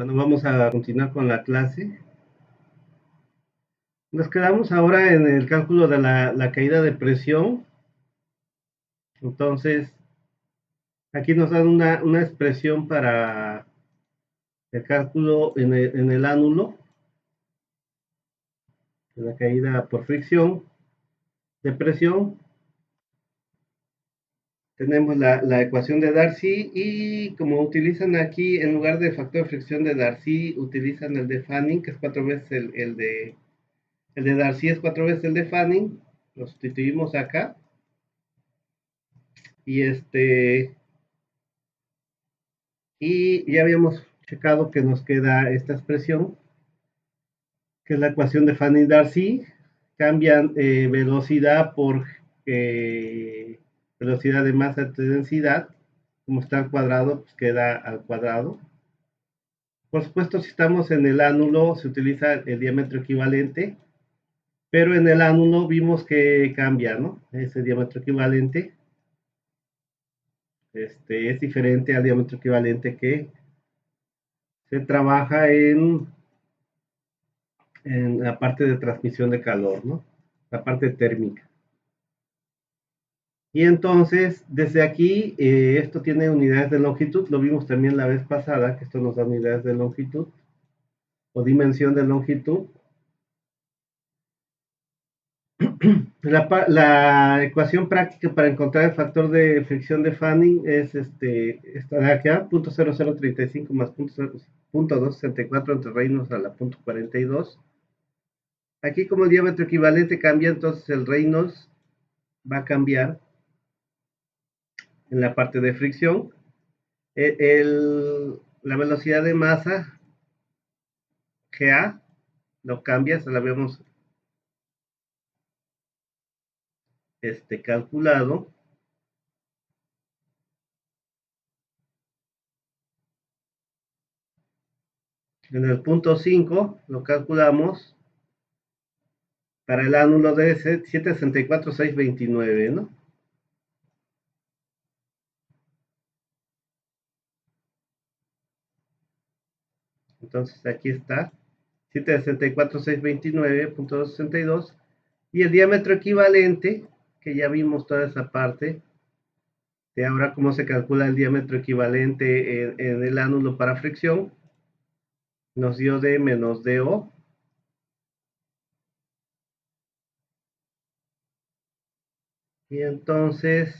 Bueno, vamos a continuar con la clase. Nos quedamos ahora en el cálculo de la caída de presión. Entonces, aquí nos dan una expresión para el cálculo en el ánulo de la caída por fricción de presión. Tenemos la ecuación de Darcy y como utilizan aquí, en lugar del factor de fricción de Darcy, utilizan el de Fanning, que es 4 veces el de Darcy es 4 veces el de Fanning. Lo sustituimos acá. Y ya habíamos checado que nos queda esta expresión, que es la ecuación de Fanning-Darcy. Cambian velocidad por velocidad de masa de densidad. Como está al cuadrado, pues queda al cuadrado. Por supuesto, si estamos en el ánulo, se utiliza el diámetro equivalente, pero en el ánulo vimos que cambia, ¿no? Ese diámetro equivalente es diferente al diámetro equivalente que se trabaja en la parte de transmisión de calor, ¿no? La parte térmica. Y entonces, desde aquí, esto tiene unidades de longitud, lo vimos también la vez pasada, que esto nos da unidades de longitud, o dimensión de longitud. La ecuación práctica para encontrar el factor de fricción de Fanning es esta de acá, 0.0035 más 0.264 entre reinos a la 0.42. Aquí como el diámetro equivalente cambia, entonces el Reynolds va a cambiar en la parte de fricción. La velocidad de masa, GA, lo cambia, se la habíamos calculado. En el punto 5 lo calculamos para el ánulo de 764,629, ¿no? Entonces aquí está, 764,629.262, y el diámetro equivalente, que ya vimos toda esa parte, de ahora cómo se calcula el diámetro equivalente en el ánulo para fricción, nos dio de menos DO. Y entonces,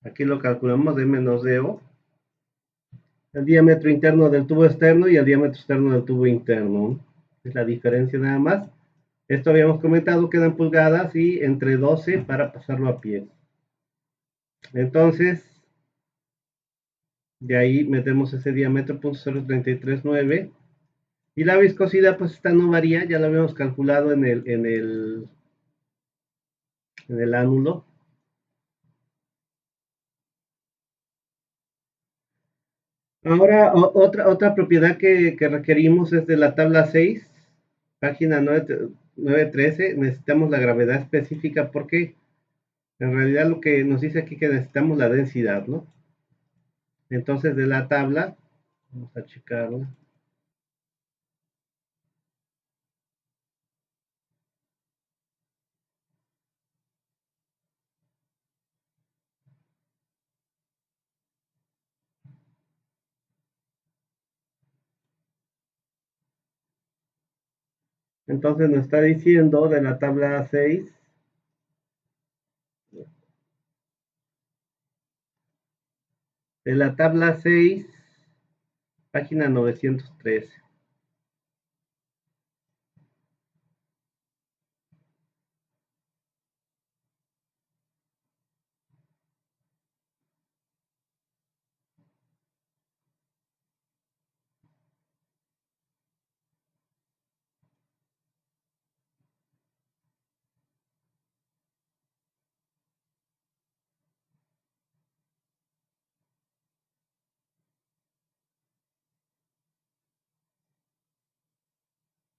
aquí lo calculamos de menos DO, el diámetro interno del tubo externo y el diámetro externo del tubo interno. Es la diferencia nada más. Esto habíamos comentado, quedan pulgadas y entre 12 para pasarlo a pies. Entonces, de ahí metemos ese diámetro, 0.0339. Y la viscosidad, pues esta no varía, ya lo habíamos calculado en el ánulo. Ahora, otra propiedad que requerimos es de la tabla 6, página 913. Necesitamos la gravedad específica porque en realidad lo que nos dice aquí que necesitamos la densidad, ¿no? Entonces, de la tabla, vamos a checarla. Entonces nos está diciendo de la tabla 6, de la tabla 6, página 913.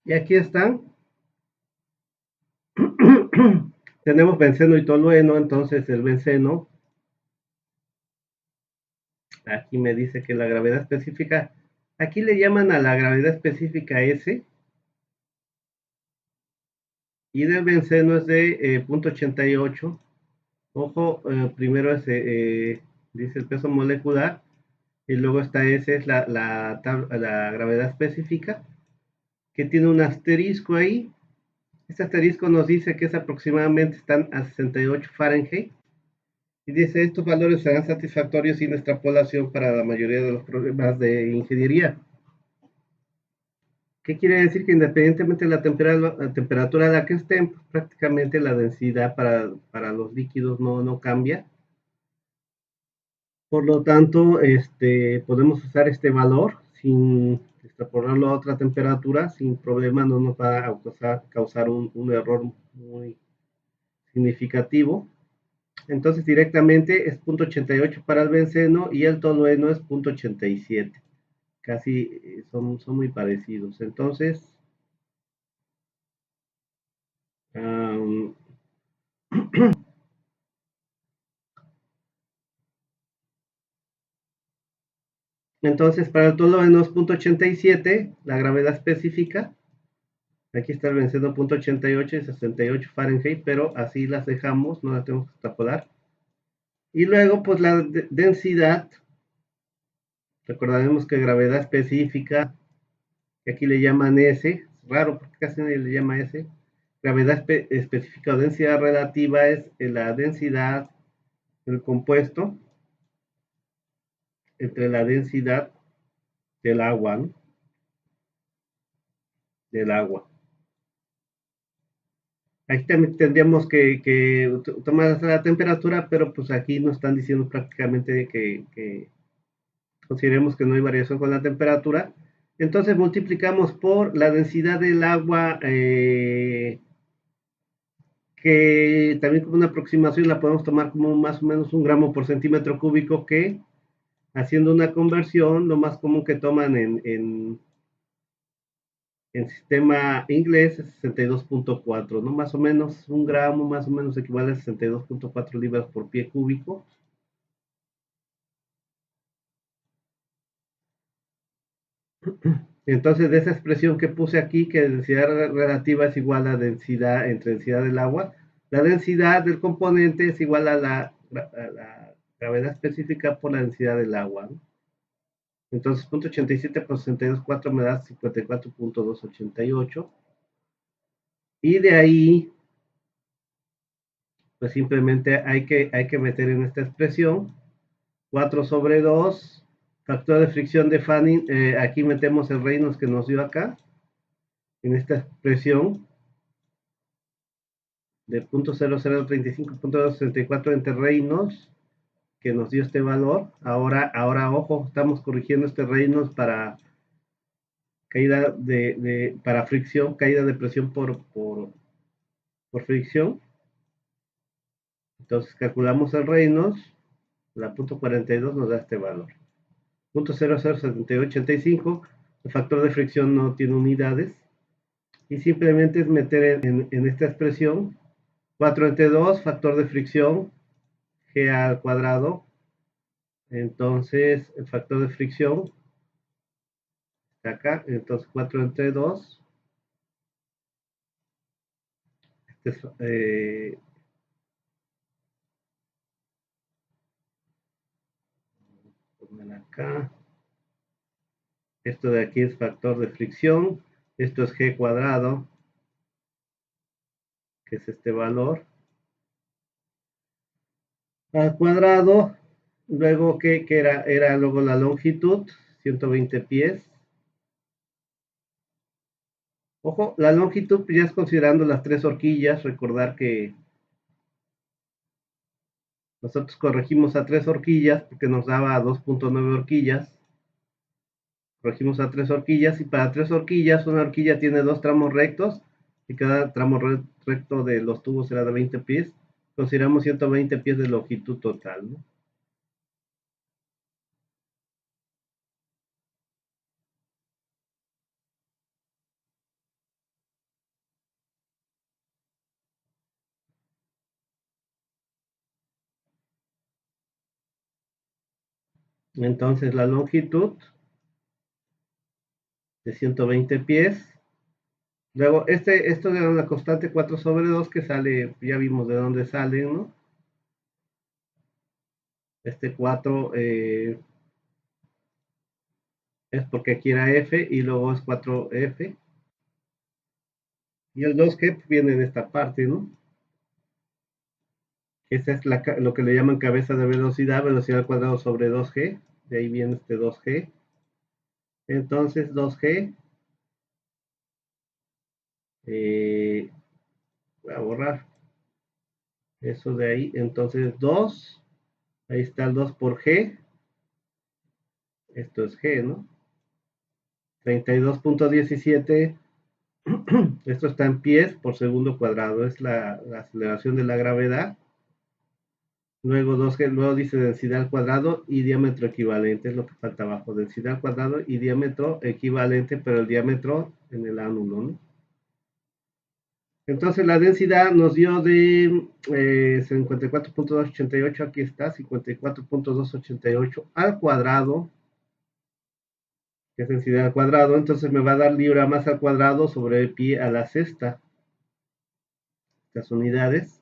Y aquí están. Tenemos benceno y tolueno, entonces el benceno, aquí me dice que la gravedad específica, aquí le llaman a la gravedad específica S, y del benceno es de 0.88. Ojo, primero dice el peso molecular, y luego esta S es la gravedad específica, que tiene un asterisco ahí. Este asterisco nos dice que es aproximadamente están a 68 Fahrenheit. Y dice, estos valores serán satisfactorios sin extrapolación para la mayoría de los problemas de ingeniería. ¿Qué quiere decir? Que independientemente de la temperatura a la que estén, pues, prácticamente la densidad para los líquidos no cambia. Por lo tanto, podemos usar este valor sin extrapolarlo a otra temperatura, sin problema, no nos va a causar un error muy significativo. Entonces directamente es 0.88 para el benceno y el tolueno es 0.87. Casi son muy parecidos. Um, entonces para el tolueno es 0.87, la gravedad específica. Aquí está el benceno 0.88 y 68 Fahrenheit, pero así las dejamos, no las tenemos que extrapolar. Y luego, pues la densidad, recordaremos que gravedad específica, que aquí le llaman S, es raro porque casi nadie le llama S. Gravedad específica o densidad relativa es la densidad del compuesto entre la densidad del agua, ¿no? Del agua. Aquí también tendríamos que tomar la temperatura, pero pues aquí nos están diciendo prácticamente que consideremos que no hay variación con la temperatura. Entonces multiplicamos por la densidad del agua, que también como una aproximación la podemos tomar como más o menos 1 gramo por centímetro cúbico, que haciendo una conversión, lo más común que toman en sistema inglés es 62.4, ¿no? Más o menos 1 gramo, más o menos equivale a 62.4 libras por pie cúbico. Entonces, de esa expresión que puse aquí, que densidad relativa es igual a densidad entre densidad del agua, la densidad del componente es igual a la gravedad específica por la densidad del agua, ¿no? Entonces, 0.87 por 62.4 me da 54.288. Y de ahí, pues simplemente hay que meter en esta expresión 4 sobre 2, factor de fricción de Fanning, aquí metemos el Reynolds que nos dio acá, en esta expresión de 0.0035.264 entre Reynolds, que nos dio este valor. Ahora ojo, estamos corrigiendo este Reynolds para caída para fricción, caída de presión por fricción. Entonces calculamos el Reynolds, la .42 nos da este valor. 0.007885, el factor de fricción no tiene unidades, y simplemente es meter en esta expresión 4 entre 2, factor de fricción, G al cuadrado. Entonces el factor de fricción está acá, entonces 4 entre 2, este es, acá, esto de aquí es factor de fricción, esto es G cuadrado, que es este valor, al cuadrado. Luego que era luego la longitud, 120 pies. Ojo, la longitud ya es considerando las 3 horquillas. Recordar que nosotros corregimos a 3 horquillas porque nos daba 2.9 horquillas. Corregimos a 3 horquillas, y para 3 horquillas, una horquilla tiene 2 tramos rectos y cada tramo recto de los tubos será de 20 pies. Consideramos 120 pies de longitud total, ¿no? Entonces la longitud de 120 pies. Luego, esto de la constante 4 sobre 2 que sale, ya vimos de dónde sale, ¿no? Este 4 es porque aquí era F y luego es 4F. Y el 2G viene de esta parte, ¿no? Esa es lo que le llaman cabeza de velocidad, velocidad al cuadrado sobre 2G. De ahí viene este 2G. Entonces 2G, voy a borrar eso de ahí. Entonces 2, ahí está el 2 por G. Esto es G, ¿no? 32.17. Esto está en pies por segundo cuadrado. Es la aceleración de la gravedad. Luego, luego dice densidad al cuadrado y diámetro equivalente, es lo que falta abajo. Densidad al cuadrado y diámetro equivalente, pero el diámetro en el ángulo, ¿no? Entonces la densidad nos dio de 54.288, aquí está, 54.288 al cuadrado, que es densidad al cuadrado. Entonces me va a dar libra más al cuadrado sobre el pie a la sexta, las unidades.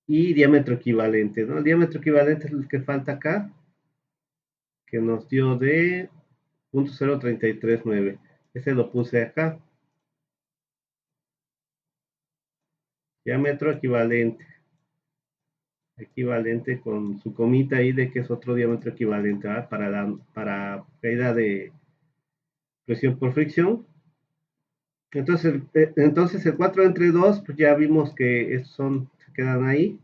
Y diámetro equivalente, ¿no? El diámetro equivalente es el que falta acá, que nos dio de 0.0339. Ese lo puse acá. Diámetro equivalente. Equivalente con su comita ahí de que es otro diámetro equivalente, ¿verdad? Para caída de presión por fricción. Entonces el 4 entre 2, pues ya vimos que se quedan ahí.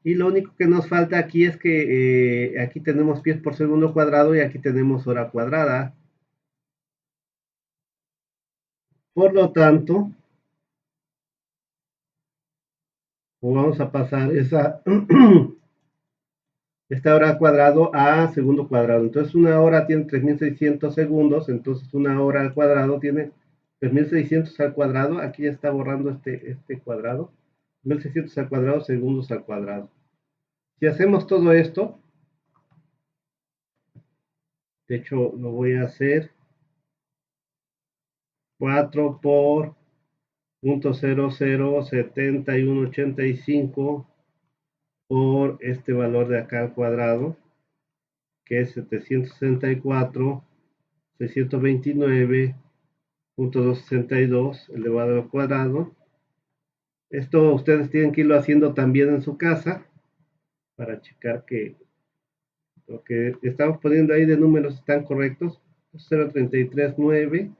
Y lo único que nos falta aquí es que aquí tenemos pies por segundo cuadrado y aquí tenemos hora cuadrada. Por lo tanto, vamos a pasar esta hora al cuadrado a segundo cuadrado. Entonces una hora tiene 3600 segundos, entonces una hora al cuadrado tiene 3600 al cuadrado. Aquí ya está borrando este cuadrado. 1600 al cuadrado, segundos al cuadrado. Si hacemos todo esto, de hecho lo voy a hacer 4 por 0.007185 por este valor de acá al cuadrado, que es 764.629.262 elevado al cuadrado. Esto ustedes tienen que irlo haciendo también en su casa para checar que lo que estamos poniendo ahí de números están correctos. 0.339,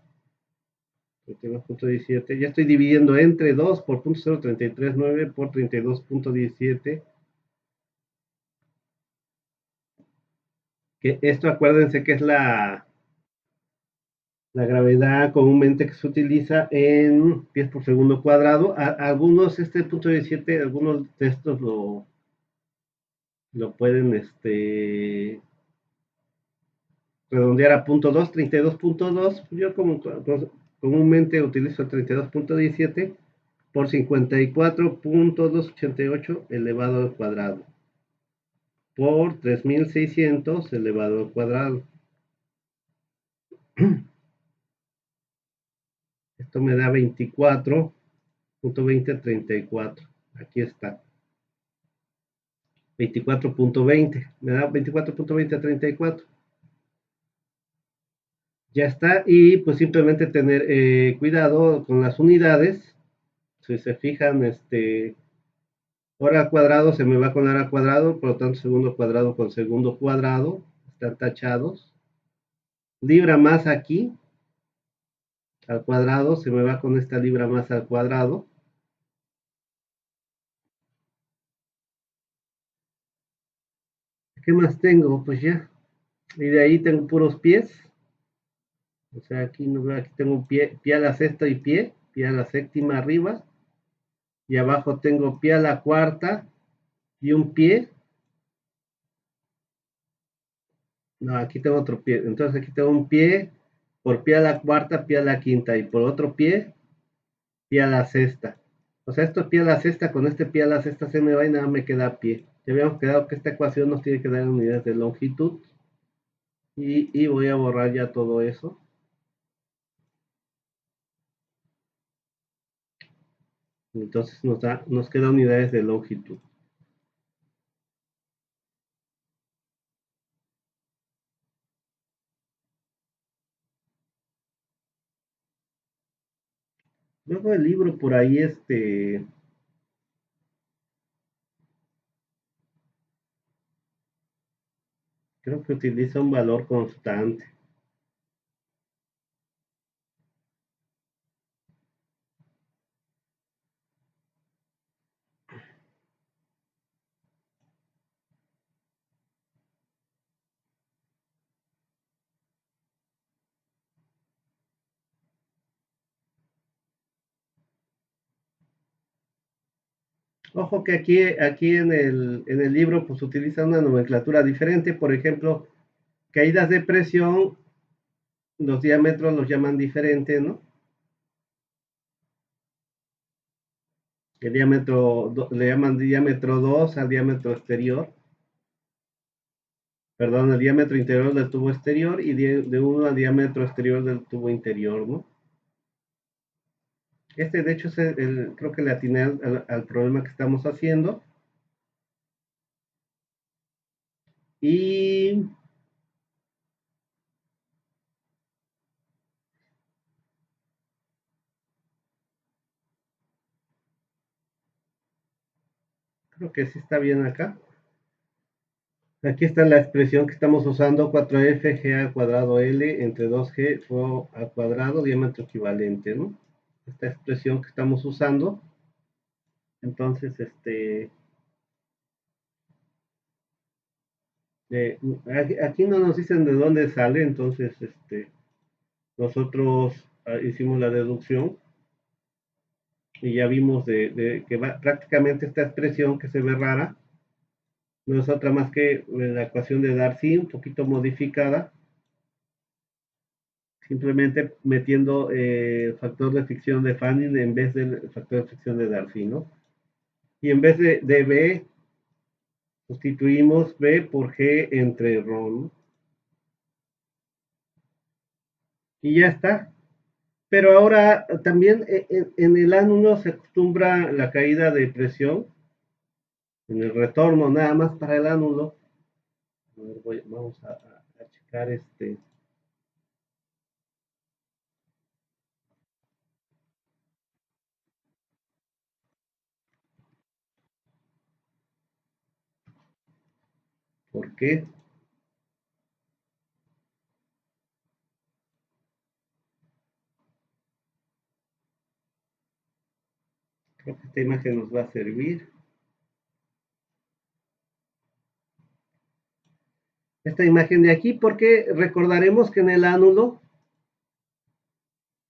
32.17. Ya estoy dividiendo entre 2 por 0.0339 por 32.17. Que esto acuérdense que es la gravedad comúnmente que se utiliza en pies por segundo cuadrado. Algunos, este punto 17, algunos de estos lo pueden redondear a punto 2, 32.2. Yo comúnmente utilizo el 32.17 por 54.288 elevado al cuadrado por 3600 elevado al cuadrado. Esto me da 24.2034. Aquí está. 24.20. Me da 24.2034. Ya está. Y pues simplemente tener cuidado con las unidades. Si se fijan, hora al cuadrado se me va con hora al cuadrado, por lo tanto segundo cuadrado con segundo cuadrado. Están tachados. Libra más aquí al cuadrado se me va con esta libra más al cuadrado. ¿Qué más tengo? Pues ya. Y de ahí tengo puros pies. O sea, aquí tengo un pie a la sexta y pie a la séptima arriba. Y abajo tengo pie a la cuarta y un pie. No, aquí tengo otro pie. Entonces aquí tengo un pie por pie a la cuarta, pie a la quinta. Y por otro pie a la sexta. O sea, esto pie a la sexta, con este pie a la sexta se me va y nada me queda pie. Ya habíamos quedado que esta ecuación nos tiene que dar unidades de longitud. Y voy a borrar ya todo eso. Entonces nos queda unidades de longitud. Luego el libro por ahí, creo que utiliza un valor constante. Ojo que aquí en el libro pues utiliza una nomenclatura diferente. Por ejemplo, caídas de presión, los diámetros los llaman diferente, ¿no? El diámetro, le llaman diámetro 2 al diámetro exterior. Perdón, el diámetro interior del tubo exterior y de 1 al diámetro exterior del tubo interior, ¿no? De hecho, es creo que le atiné al problema que estamos haciendo. Y creo que sí está bien acá. Aquí está la expresión que estamos usando, 4F G al cuadrado L entre 2G Rho al cuadrado, diámetro equivalente, ¿no? Esta expresión que estamos usando. Entonces, aquí no nos dicen de dónde sale, entonces, nosotros hicimos la deducción y ya vimos que prácticamente esta expresión que se ve rara no es otra más que la ecuación de Darcy, un poquito modificada, simplemente metiendo el factor de fricción de Fanning en vez del factor de fricción de Darcy, ¿no? Y en vez de B, sustituimos B por G entre Rho, ¿no? Y ya está. Pero ahora también en el ánulo se acostumbra la caída de presión en el retorno, nada más para el ánulo. Vamos a checar por qué. Creo que esta imagen nos va a servir. Esta imagen de aquí, porque recordaremos que en el ánulo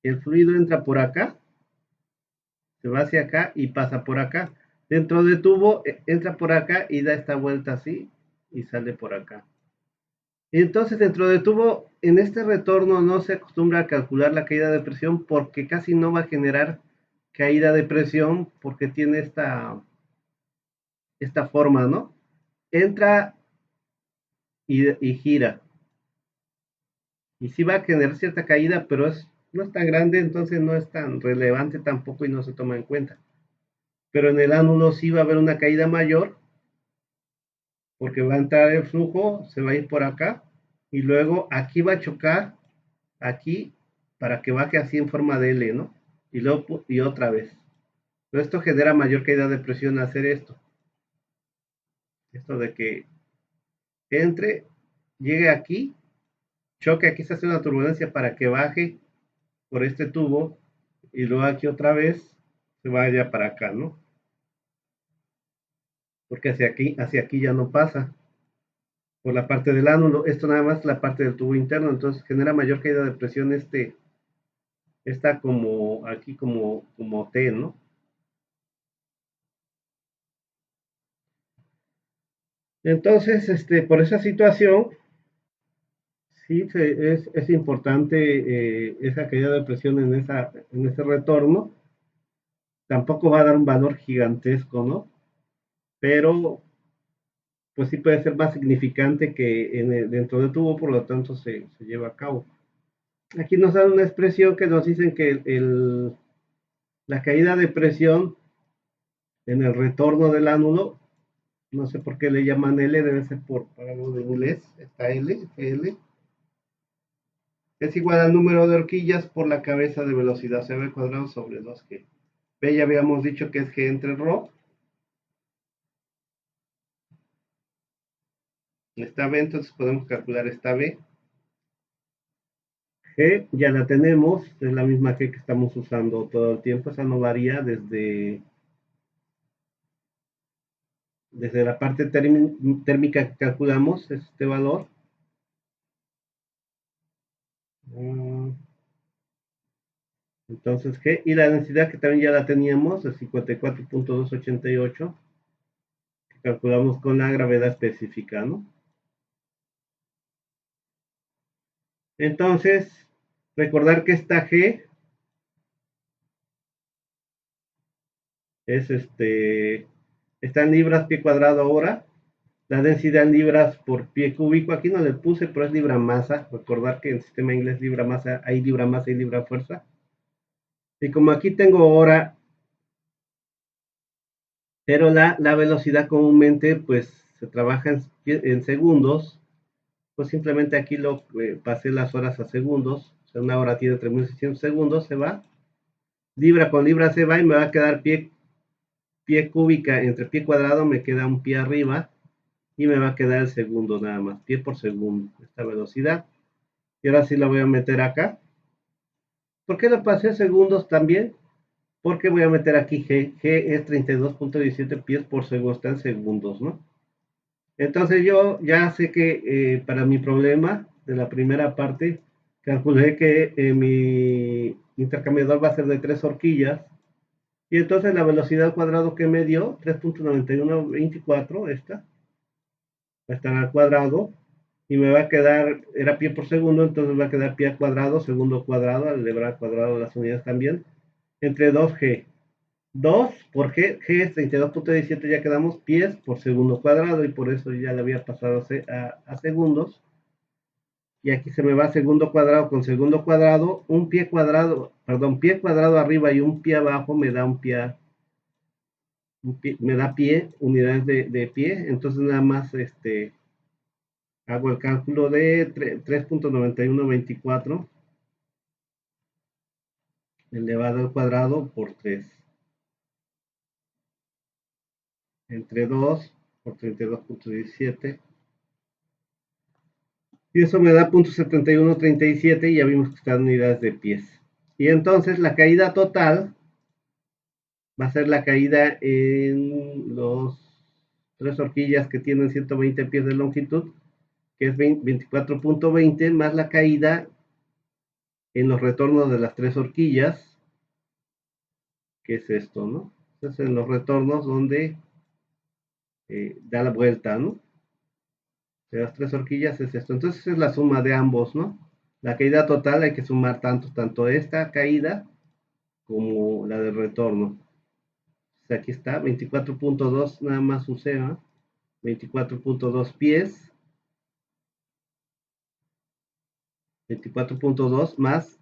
el fluido entra por acá, se va hacia acá y pasa por acá. Dentro del tubo entra por acá y da esta vuelta así y sale por acá. Entonces, dentro del tubo, en este retorno no se acostumbra a calcular la caída de presión porque casi no va a generar caída de presión porque tiene esta forma, ¿no? Entra y gira. Y sí va a generar cierta caída, pero no es tan grande, entonces no es tan relevante tampoco y no se toma en cuenta. Pero en el ánulo sí va a haber una caída mayor porque va a entrar el flujo, se va a ir por acá y luego aquí va a chocar, aquí, para que baje así en forma de L, ¿no? Y luego y otra vez. Pero esto genera mayor caída de presión hacer esto. Esto de que entre, llegue aquí, choque, aquí se hace una turbulencia para que baje por este tubo y luego aquí otra vez se vaya para acá, ¿no? Porque hacia aquí ya no pasa por la parte del ánulo. Esto nada más es la parte del tubo interno, entonces genera mayor caída de presión está como aquí como T, ¿no? Entonces, por esa situación, sí es importante esa caída de presión en ese retorno. Tampoco va a dar un valor gigantesco, ¿no? Pero pues sí puede ser más significante que dentro del tubo, por lo tanto se lleva a cabo. Aquí nos dan una expresión que nos dicen que la caída de presión en el retorno del ánulo, no sé por qué le llaman L, debe ser para algo de inglés, está L, es igual al número de horquillas por la cabeza de velocidad, o sea, V cuadrado sobre 2G. B ya habíamos dicho que es G entre ρ. Esta B, entonces podemos calcular esta B. G ya la tenemos, es la misma G que estamos usando todo el tiempo, esa no varía desde la parte térmica que calculamos, es este valor. Entonces G, y la densidad que también ya la teníamos, es 54.288, que calculamos con la gravedad específica, ¿no? Entonces, recordar que esta G es está en libras pie cuadrado hora, la densidad en libras por pie cúbico, aquí no le puse, pero es libra masa, recordar que en el sistema inglés libra masa y libra fuerza. Y como aquí tengo hora, pero la velocidad comúnmente pues se trabaja en segundos, pues simplemente aquí lo pasé las horas a segundos, o sea, una hora tiene 3600 segundos, se va, libra con libra se va y me va a quedar pie cúbica entre pie cuadrado, me queda un pie arriba y me va a quedar el segundo nada más, pie por segundo, esta velocidad. Y ahora sí la voy a meter acá. ¿Por qué le pasé segundos también? Porque voy a meter aquí G. G es 32.17 pies por segundo, está en segundos, ¿no? Entonces yo ya sé que para mi problema de la primera parte, calculé que mi intercambiador va a ser de 3 horquillas. Y entonces la velocidad al cuadrado que me dio, 3.9124, esta, va a estar al cuadrado. Y me va a quedar, era pie por segundo, entonces va a quedar pie al cuadrado, segundo cuadrado, al elevar al cuadrado las unidades también, entre 2G. 2 por G, G es 32.17, ya quedamos pies por segundo cuadrado y por eso ya le había pasado a segundos. Y aquí se me va segundo cuadrado con segundo cuadrado, un pie cuadrado, perdón, pie cuadrado arriba y un pie abajo me da me da pie, unidades de pie, entonces nada más hago el cálculo de 3.9124 elevado al cuadrado por 3 entre 2 por 32.17 y eso me da 0.7137 y ya vimos que están unidades de pies. Y entonces la caída total va a ser la caída en los 3 horquillas que tienen 120 pies de longitud, que es 24.20, más la caída en los retornos de las 3 horquillas, que es esto, ¿no? Entonces en los retornos donde da la vuelta, ¿no? De las 3 horquillas es esto. Entonces es la suma de ambos, ¿no? La caída total hay que sumar tanto esta caída como la de retorno. O sea, aquí está, 24.2 nada más usé, ¿no? 24.2 pies, 24.2 más,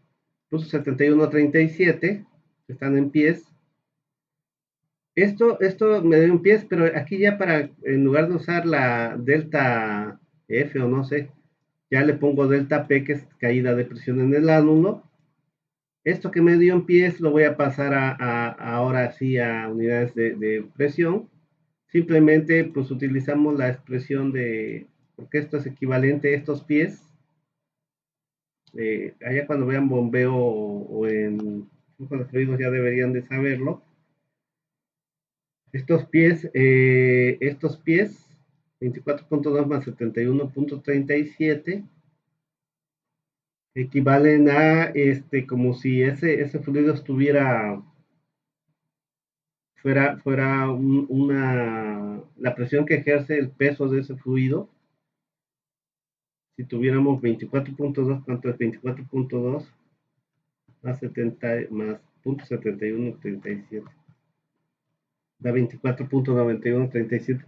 puso 71.37, que están en pies. Esto me dio en pies, pero aquí ya en lugar de usar la delta F o no sé, ya le pongo delta P, que es caída de presión en el ánulo. Esto que me dio en pies lo voy a pasar ahora sí a unidades de presión. Simplemente pues utilizamos la expresión porque esto es equivalente a estos pies. Allá cuando vean bombeo o en flujo de fluidos ya deberían de saberlo. Estos pies 24.2 más 71.37 equivalen a como si ese fluido fuera la presión que ejerce el peso de ese fluido. Si tuviéramos 24.2, ¿cuánto es 24.2 más 70 más 0.7137? Da 24.9137.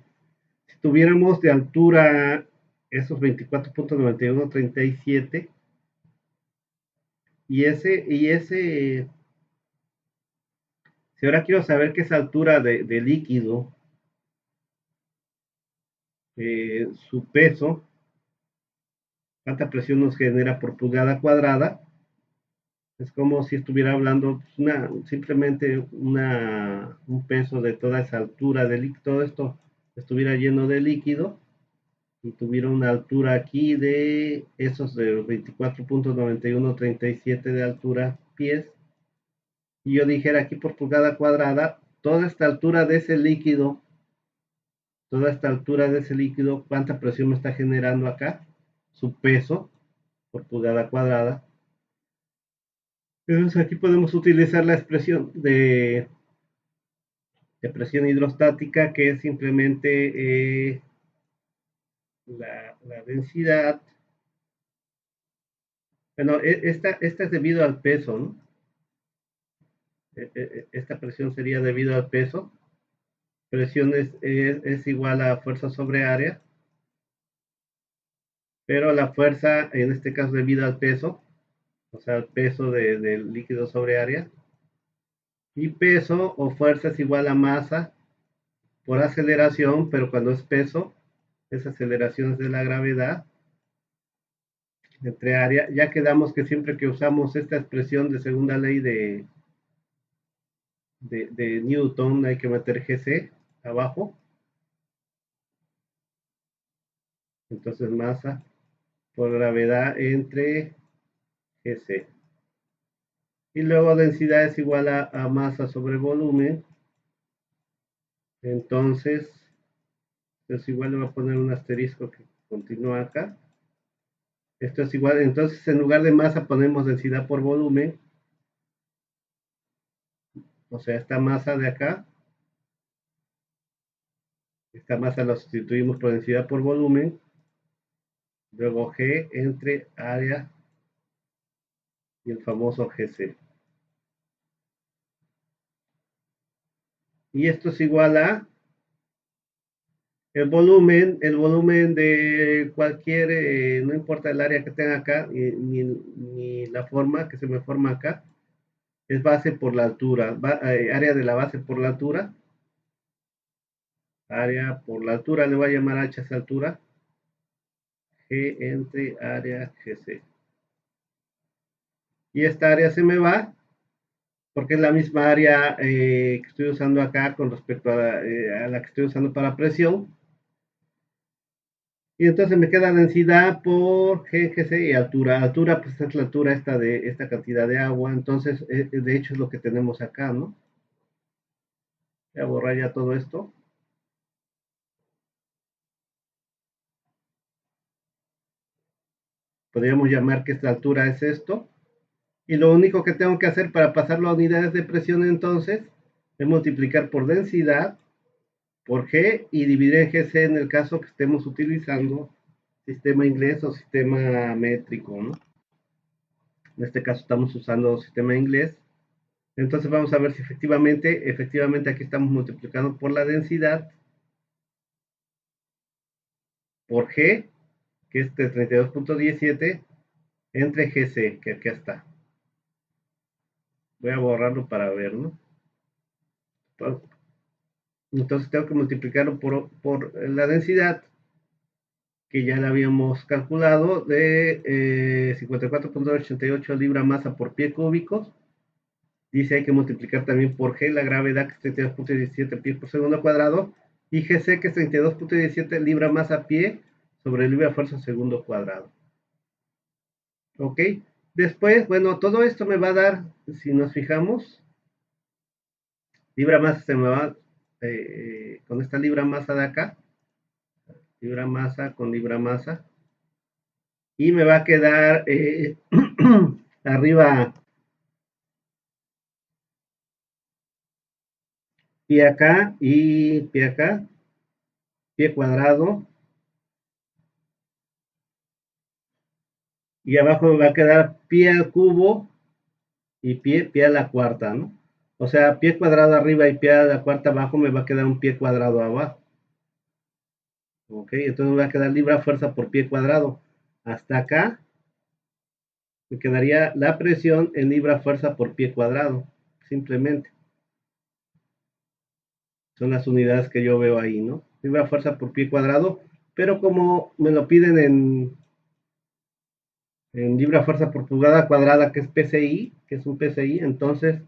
Si tuviéramos de altura esos 24.9137 y ese, si ahora quiero saber qué es altura de líquido, su peso, cuánta presión nos genera por pulgada cuadrada, es como si estuviera hablando simplemente un peso de toda esa altura de líquido, todo esto estuviera lleno de líquido y tuviera una altura aquí de esos de 24.9137 de altura pies, y yo dijera aquí por pulgada cuadrada, toda esta altura de ese líquido, cuánta presión me está generando acá, su peso por pulgada cuadrada. Entonces aquí podemos utilizar la expresión de presión hidrostática, que es simplemente la densidad. Bueno, esta es debido al peso, ¿no? Esta presión sería debido al peso. Presión es igual a fuerza sobre área, pero la fuerza, en este caso debido al peso, o sea, el peso del líquido sobre área, y peso o fuerza es igual a masa por aceleración, pero cuando es peso, esa aceleración es de la gravedad, entre área. Ya quedamos que siempre que usamos esta expresión de segunda ley de Newton hay que meter Gc abajo, entonces masa por gravedad entre Gc. Y luego densidad es igual a masa sobre volumen, entonces es igual, le voy a poner un asterisco que continúa acá. Esto es igual, entonces en lugar de masa ponemos densidad por volumen, o sea, esta masa la sustituimos por densidad por volumen, luego G entre área y el famoso Gc. Y esto es igual a el volumen de cualquier, no importa el área que tenga acá, ni la forma que se me forma acá, es base por la altura, área de la base por la altura, área por la altura, le voy a llamar h a esa altura, G entre área Gc. Y esta área se me va, porque es la misma área que estoy usando acá con respecto a la que estoy usando para presión. Y entonces me queda densidad por GGC y altura. Altura, pues es la altura de esta cantidad de agua. Entonces, de hecho es lo que tenemos acá, ¿no? Voy a borrar ya todo esto. Podríamos llamar que esta altura es esto. Y lo único que tengo que hacer para pasarlo a unidades de presión entonces es multiplicar por densidad, por G, y dividir en GC en el caso que estemos utilizando sistema inglés o sistema métrico, ¿no? En este caso estamos usando sistema inglés. Entonces vamos a ver si efectivamente aquí estamos multiplicando por la densidad, por G, que es de 32.17, entre GC, que aquí está. Voy a borrarlo para ver, ¿no? Entonces tengo que multiplicarlo por la densidad, que ya la habíamos calculado, de 54.88 libra masa por pie cúbico. Dice hay que multiplicar también por G, la gravedad, que es 32.17 pies por segundo cuadrado, y Gc, que es 32.17 libra masa pie sobre libra fuerza segundo cuadrado. ¿Ok? Después, bueno, todo esto me va a dar, si nos fijamos, libra masa se me va con esta libra masa de acá, libra masa con libra masa, y me va a quedar arriba pie acá y pie acá, pie cuadrado, y abajo me va a quedar pie al cubo y pie a la cuarta, ¿no? O sea, pie cuadrado arriba y pie a la cuarta abajo, me va a quedar un pie cuadrado abajo. Ok, entonces me va a quedar libra fuerza por pie cuadrado. Hasta acá me quedaría la presión en libra fuerza por pie cuadrado, simplemente. Son las unidades que yo veo ahí, ¿no? Libra fuerza por pie cuadrado, pero como me lo piden en libra fuerza por pulgada cuadrada, que es PSI, que es un PSI, entonces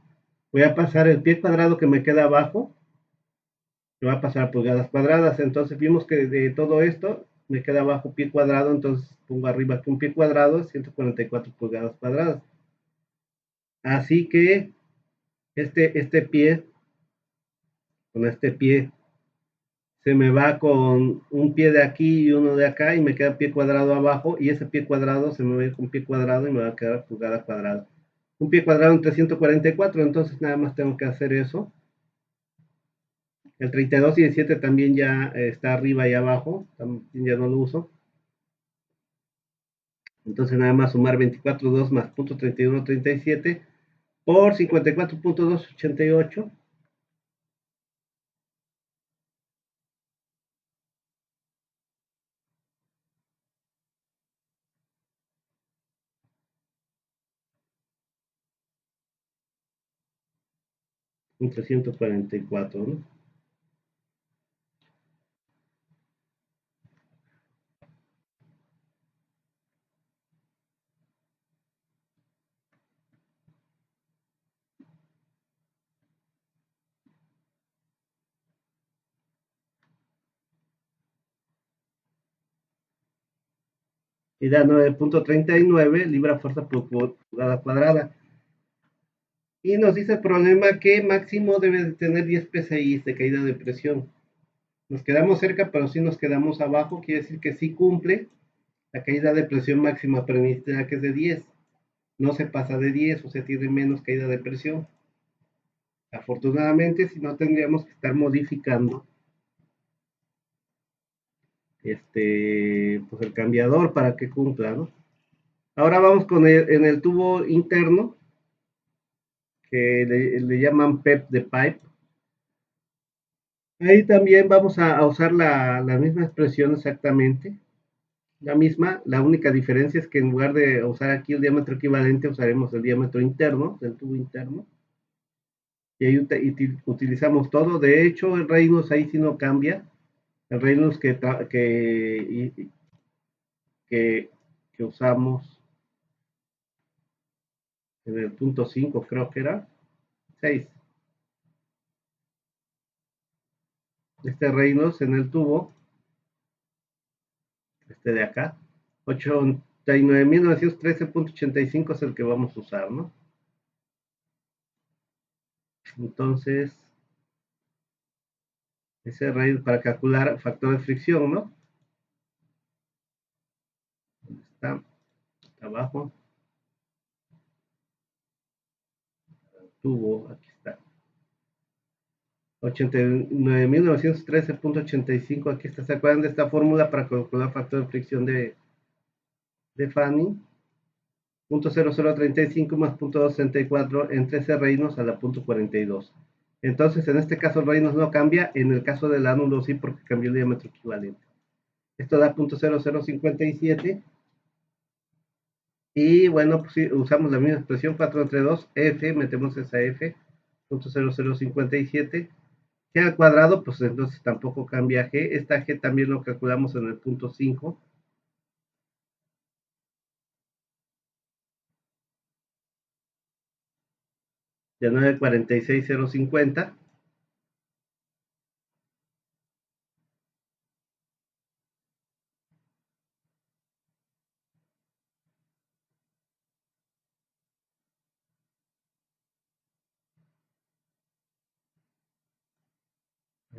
voy a pasar el pie cuadrado que me queda abajo, lo va a pasar a pulgadas cuadradas. Entonces vimos que de todo esto me queda abajo pie cuadrado, entonces pongo arriba que un pie cuadrado es 144 pulgadas cuadradas. Así que este pie, con este pie, se me va con un pie de aquí y uno de acá y me queda pie cuadrado abajo y ese pie cuadrado se me va a ir con pie cuadrado y me va a quedar pulgada cuadrada. Un pie cuadrado en 344, entonces nada más tengo que hacer eso. El 32 y el 7 también ya está arriba y abajo, también ya no lo uso. Entonces nada más sumar 24.2 más punto 31.37 por 54.288. Un 344, ¿no? Y da 9.39 libra fuerza por pulgada cuadrada. Y nos dice el problema que máximo debe de tener 10 PSI de caída de presión. Nos quedamos cerca, pero si nos quedamos abajo, quiere decir que sí cumple la caída de presión máxima permitida, que es de 10. No se pasa de 10, o sea, tiene menos caída de presión. Afortunadamente, si no tendríamos que estar modificando pues el cambiador para que cumpla, ¿no? Ahora vamos con en el tubo interno, que le llaman PEP de pipe. Ahí también vamos a usar la misma expresión exactamente, la misma. La única diferencia es que en lugar de usar aquí el diámetro equivalente, usaremos el diámetro interno, del tubo interno. Y ahí utilizamos todo. De hecho, el Reynolds ahí sí no cambia. El Reynolds que, que usamos en el punto 5, creo que era 6. Este Reynolds en el tubo, este de acá, 89.913.85 es el que vamos a usar, ¿no? Entonces, ese Reynolds para calcular factor de fricción, ¿no? ¿Dónde está? Abajo, tubo, aquí está. 89.913.85, aquí está. ¿Se acuerdan de esta fórmula para calcular factor de fricción de Fanning? 0.0035 más 0.264 entre ese reinos a la 0.42. Entonces, en este caso el reinos no cambia, en el caso del ánulo sí, porque cambió el diámetro equivalente. Esto da 0.0057 y bueno, pues sí, usamos la misma expresión, 4 entre 2, F, metemos esa F, 0.0057, G al cuadrado, pues entonces tampoco cambia G, esta G también lo calculamos en el punto 5, de 946.050.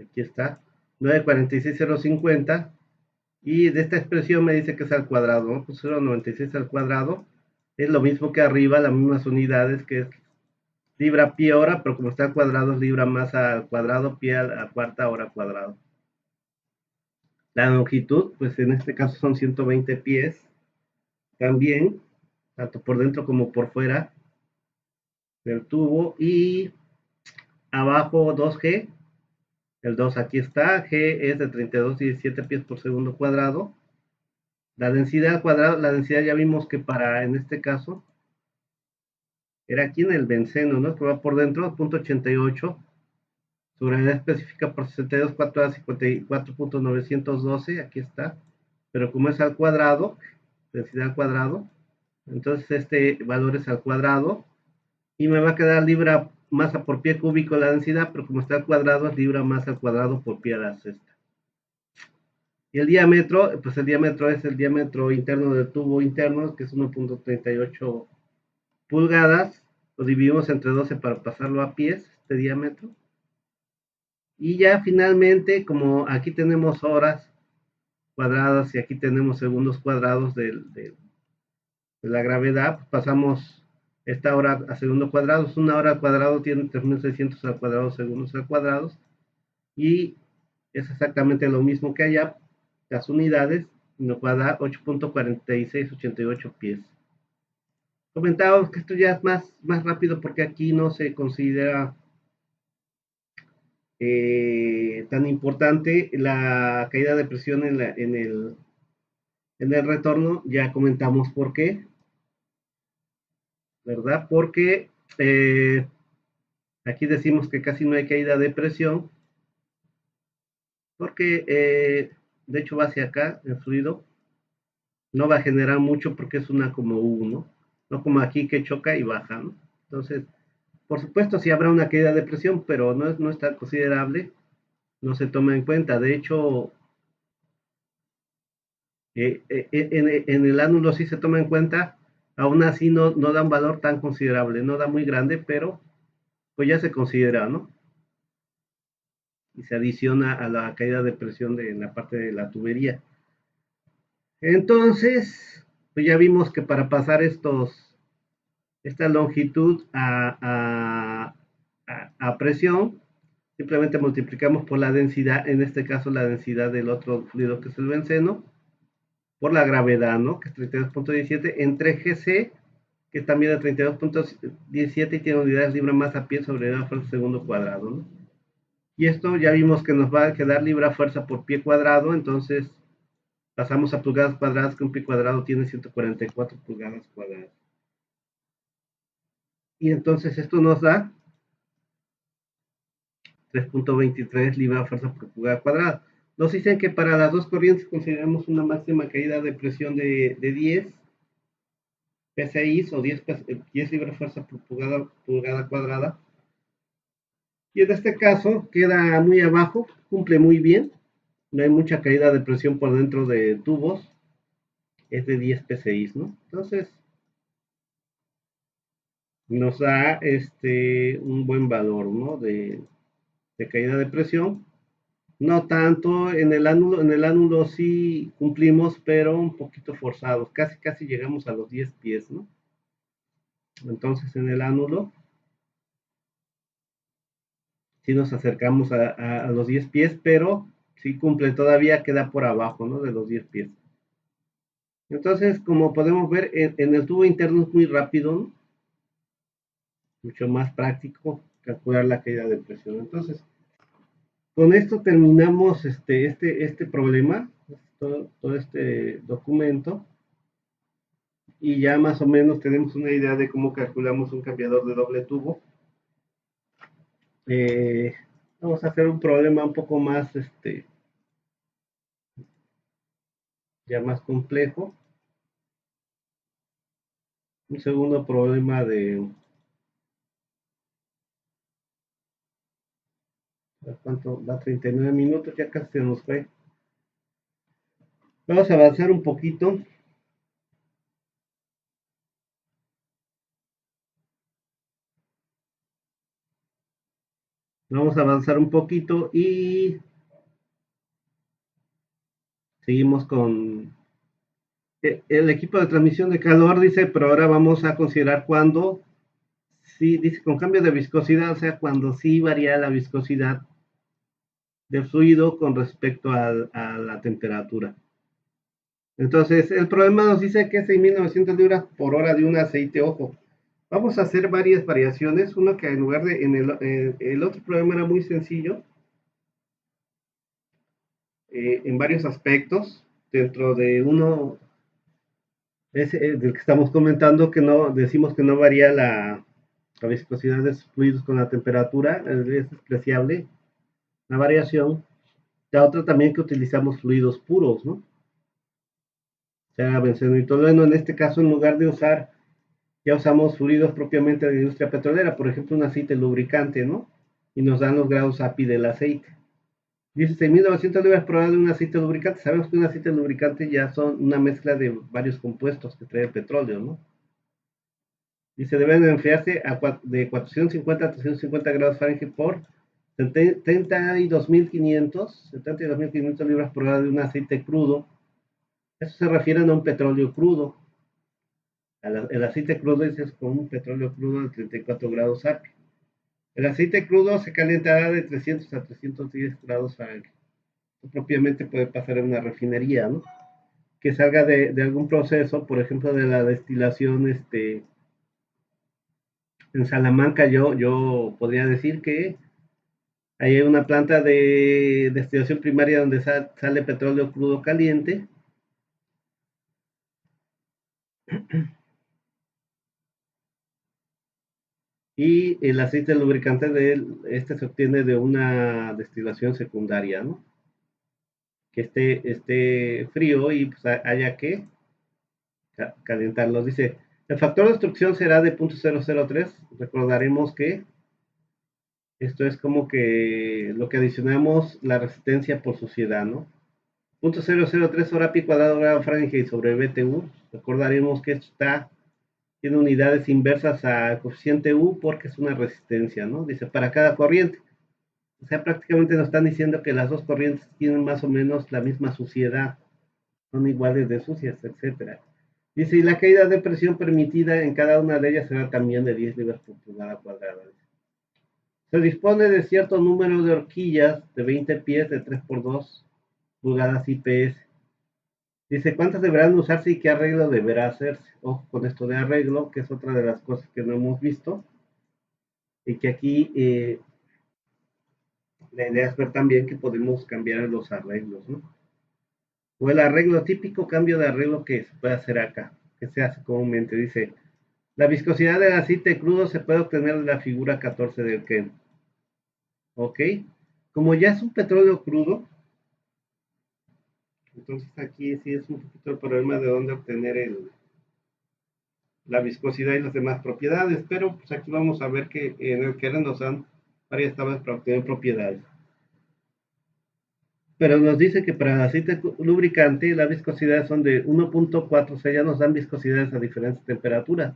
Aquí está, 946.050. Y de esta expresión me dice que es al cuadrado, ¿no? Pues 0.96 al cuadrado es lo mismo que arriba, las mismas unidades, que es libra pie hora, pero como está al cuadrado es libra masa al cuadrado, pie a la cuarta hora al cuadrado. La longitud, pues en este caso son 120 pies, también, tanto por dentro como por fuera del tubo, y abajo 2G, El 2 aquí está, G es de 32,17 pies por segundo cuadrado. La densidad cuadrada, la densidad ya vimos que para, en este caso, era aquí en el benceno, ¿no? Que va por dentro, 0.88, su gravedad específica por 62, 4 a 54.912, aquí está, pero como es al cuadrado, densidad al cuadrado, entonces este valor es al cuadrado, y me va a quedar libra masa por pie cúbico la densidad, pero como está al cuadrado, es libra masa al cuadrado por pie a la sexta. Y el diámetro, pues el diámetro es el diámetro interno del tubo interno, que es 1.38 pulgadas, lo dividimos entre 12 para pasarlo a pies, este diámetro. Y ya finalmente, como aquí tenemos horas cuadradas y aquí tenemos segundos cuadrados de la gravedad, pues pasamos esta hora a segundo cuadrado. Una hora al cuadrado tiene 3600 al cuadrado segundos al cuadrado. Y es exactamente lo mismo que allá, las unidades, nos va a dar 8.4688 pies. Comentábamos que esto ya es más rápido porque aquí no se considera tan importante la caída de presión en el retorno. Ya comentamos por qué, ¿verdad? Porque aquí decimos que casi no hay caída de presión, porque de hecho va hacia acá el fluido, no va a generar mucho porque es una como U, ¿no? No como aquí que choca y baja, ¿no? Entonces, por supuesto, sí habrá una caída de presión, pero no es tan considerable, no se toma en cuenta. De hecho, en el ánulo sí se toma en cuenta, aún así no da un valor tan considerable, no da muy grande, pero pues ya se considera, ¿no? Y se adiciona a la caída de presión de la parte de la tubería. Entonces, pues ya vimos que para pasar esta longitud a presión, simplemente multiplicamos por la densidad, en este caso la densidad del otro fluido que es el benceno, por la gravedad, ¿no? Que es 32.17, entre GC, que es también de 32.17 y tiene unidades libra masa pie sobre la fuerza segundo cuadrado, ¿no? Y esto ya vimos que nos va a quedar libra fuerza por pie cuadrado, entonces pasamos a pulgadas cuadradas, que un pie cuadrado tiene 144 pulgadas cuadradas. Y entonces esto nos da 3.23 libra fuerza por pulgada cuadrada. Nos dicen que para las dos corrientes consideramos una máxima caída de presión de 10 PSI o 10 libras fuerza por pulgada cuadrada. Y en este caso queda muy abajo, cumple muy bien. No hay mucha caída de presión por dentro de tubos. Es de 10 PSI, ¿no? Entonces nos da un buen valor, ¿no? De caída de presión. No tanto en el ángulo sí cumplimos, pero un poquito forzados, casi llegamos a los 10 pies, ¿no? Entonces en el ángulo sí nos acercamos a los 10 pies, pero sí cumple, todavía queda por abajo, ¿no? De los 10 pies. Entonces, como podemos ver, en el tubo interno es muy rápido, ¿no? Mucho más práctico calcular la caída de presión. Entonces, con esto terminamos este problema, todo este documento. Y ya más o menos tenemos una idea de cómo calculamos un cambiador de doble tubo. Eh, Vamos a hacer un problema un poco más, ya más complejo. Un segundo problema de, ¿cuánto? Va 39 minutos, ya casi se nos fue. Vamos a avanzar un poquito. Vamos a avanzar un poquito y seguimos con el equipo de transmisión de calor, dice, pero ahora vamos a considerar cuando, sí, dice, con cambio de viscosidad, o sea, cuando sí varía la viscosidad del fluido con respecto a la temperatura. Entonces, el problema nos dice que es 6.900 libras por hora de un aceite. Ojo, vamos a hacer varias variaciones. Uno que en lugar de, el otro problema era muy sencillo. en varios aspectos. Dentro de uno es del que estamos comentando, que no decimos que no varía la viscosidad de los fluidos con la temperatura, es despreciable la variación. La otra también que utilizamos fluidos puros, ¿no? O sea, benzoilitoleno en este caso, en lugar de usar, ya usamos fluidos propiamente de la industria petrolera, por ejemplo, un aceite lubricante, ¿no? Y nos dan los grados API del aceite. Dice 6.900 libras por hora de un aceite lubricante. Sabemos que un aceite lubricante ya son una mezcla de varios compuestos que trae el petróleo, ¿no? Dice, deben enfriarse de 450 a 350 grados Fahrenheit por 72.500 libras por hora de un aceite crudo. Eso se refiere a un petróleo crudo. El aceite crudo es como un petróleo crudo de 34 grados API. El aceite crudo se calentará de 300 a 310 grados Fahrenheit. Propiamente puede pasar en una refinería, ¿no? Que salga de algún proceso, por ejemplo, de la destilación, en Salamanca yo podría decir que hay una planta de destilación primaria donde sale petróleo crudo caliente. Y el aceite lubricante de este se obtiene de una destilación secundaria, ¿no? Que esté frío y pues haya que calentarlos. Dice, el factor de destrucción será de 0.003. Recordaremos que esto es como que lo que adicionamos la resistencia por suciedad, ¿no? 0.003 hora pi cuadrado grado Fahrenheit sobre BTU. Recordaremos que esto tiene unidades inversas a coeficiente U porque es una resistencia, ¿no? Dice, para cada corriente. O sea, prácticamente nos están diciendo que las dos corrientes tienen más o menos la misma suciedad, son iguales de sucias, etcétera. Dice, y la caída de presión permitida en cada una de ellas será también de 10 libras por pulgada cuadrada. Se dispone de cierto número de horquillas de 20 pies de 3 por 2 pulgadas IPS. Dice, ¿cuántas deberán usarse y qué arreglo deberá hacerse? Ojo con esto de arreglo, que es otra de las cosas que no hemos visto. Y que aquí la idea es ver también que podemos cambiar los arreglos, ¿no? O el arreglo típico cambio de arreglo que se puede hacer acá, que se hace comúnmente. Dice, la viscosidad del aceite crudo se puede obtener de la figura 14 del Ken. ¿Ok? Como ya es un petróleo crudo, entonces aquí sí es un poquito el problema de dónde obtener la viscosidad y las demás propiedades, pero pues aquí vamos a ver que en el Kern nos dan varias tablas para obtener propiedades. Pero nos dice que para el aceite lubricante la viscosidad son de 1.4, o sea, ya nos dan viscosidades a diferentes temperaturas.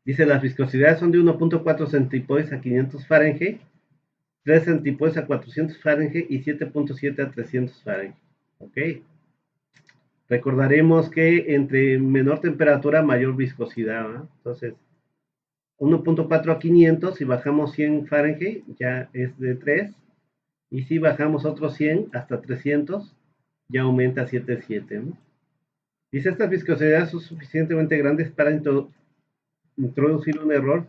Dice las viscosidades son de 1.4 centipoides a 500 Fahrenheit, 3 centipoides a 400 Fahrenheit y 7.7 a 300 Fahrenheit. ¿Ok? Recordaremos que entre menor temperatura, mayor viscosidad, ¿no? Entonces, 1.4 a 500, si bajamos 100 Fahrenheit, ya es de 3. Y si bajamos otros 100 hasta 300, ya aumenta a 7.7, ¿no? Dice, estas viscosidades son suficientemente grandes para introducir un error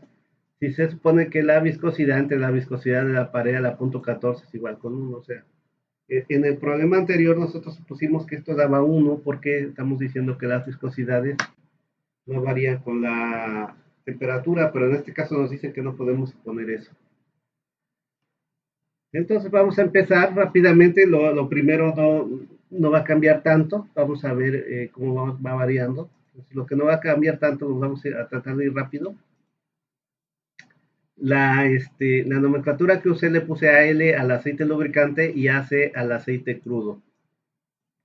si se supone que la viscosidad entre la viscosidad de la pared a la punto 14 es igual con 1. O sea, en el problema anterior nosotros supusimos que esto daba 1 porque estamos diciendo que las viscosidades no varían con la temperatura, pero en este caso nos dicen que no podemos suponer eso. Entonces vamos a empezar rápidamente. Lo primero no va a cambiar tanto. Vamos a ver cómo va variando. Entonces, lo que no va a cambiar tanto, nos vamos a tratar de ir rápido. La nomenclatura que usé le puse AL al aceite lubricante y AC al aceite crudo,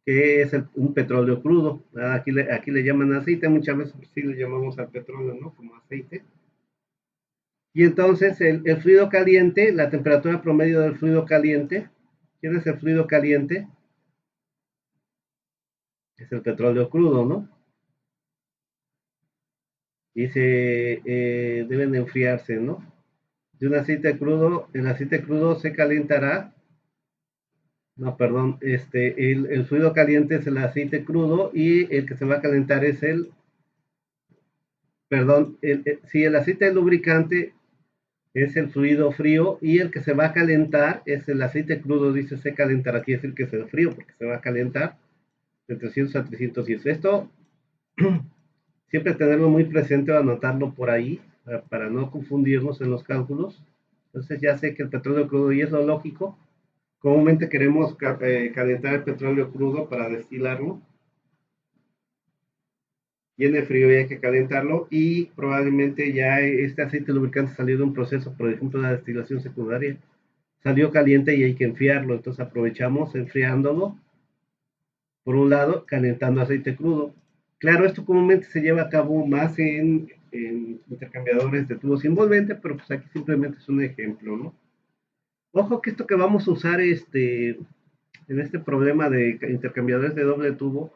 que es un petróleo crudo. Aquí le llaman aceite, muchas veces sí le llamamos al petróleo, ¿no? Como aceite. Y entonces el fluido caliente, la temperatura promedio del fluido caliente, ¿quién es el fluido caliente? Es el petróleo crudo, ¿no? Dice, deben enfriarse, ¿no? De un aceite crudo, el aceite crudo se calentará. No, perdón, el fluido caliente es el aceite crudo y el que se va a calentar es si el aceite lubricante es el fluido frío, y el que se va a calentar es el aceite crudo. Dice se calentará, quiere decir que es el frío porque se va a calentar de 300 a 310. Esto siempre tenerlo muy presente o anotarlo por ahí para no confundirnos en los cálculos. Entonces ya sé que el petróleo crudo, y es lo lógico, comúnmente queremos calentar el petróleo crudo para destilarlo. Viene frío y hay que calentarlo, y probablemente ya este aceite lubricante salió de un proceso, por ejemplo, la destilación secundaria, salió caliente y hay que enfriarlo. Entonces aprovechamos enfriándolo, por un lado, calentando aceite crudo. Claro, esto comúnmente se lleva a cabo más en intercambiadores de tubos envolvente, pero pues aquí simplemente es un ejemplo, ¿no? Ojo que esto que vamos a usar en este problema de intercambiadores de doble tubo,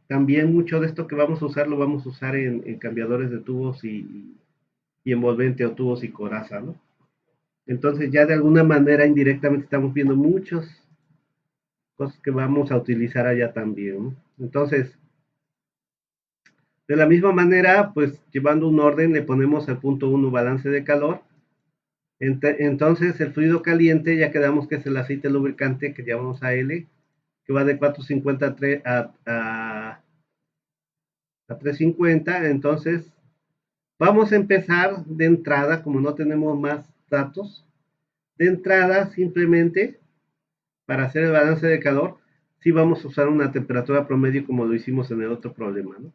también mucho de esto que vamos a usar lo vamos a usar en cambiadores de tubos y envolvente, o tubos y coraza, ¿no? Entonces ya de alguna manera indirectamente estamos viendo muchas cosas que vamos a utilizar allá también, ¿no? Entonces, de la misma manera, pues llevando un orden, le ponemos al punto 1 balance de calor. Entonces el fluido caliente ya quedamos que es el aceite lubricante que llamamos AL, que va de 450 a 350. Entonces vamos a empezar de entrada, como no tenemos más datos, de entrada simplemente para hacer el balance de calor, sí vamos a usar una temperatura promedio como lo hicimos en el otro problema, ¿no?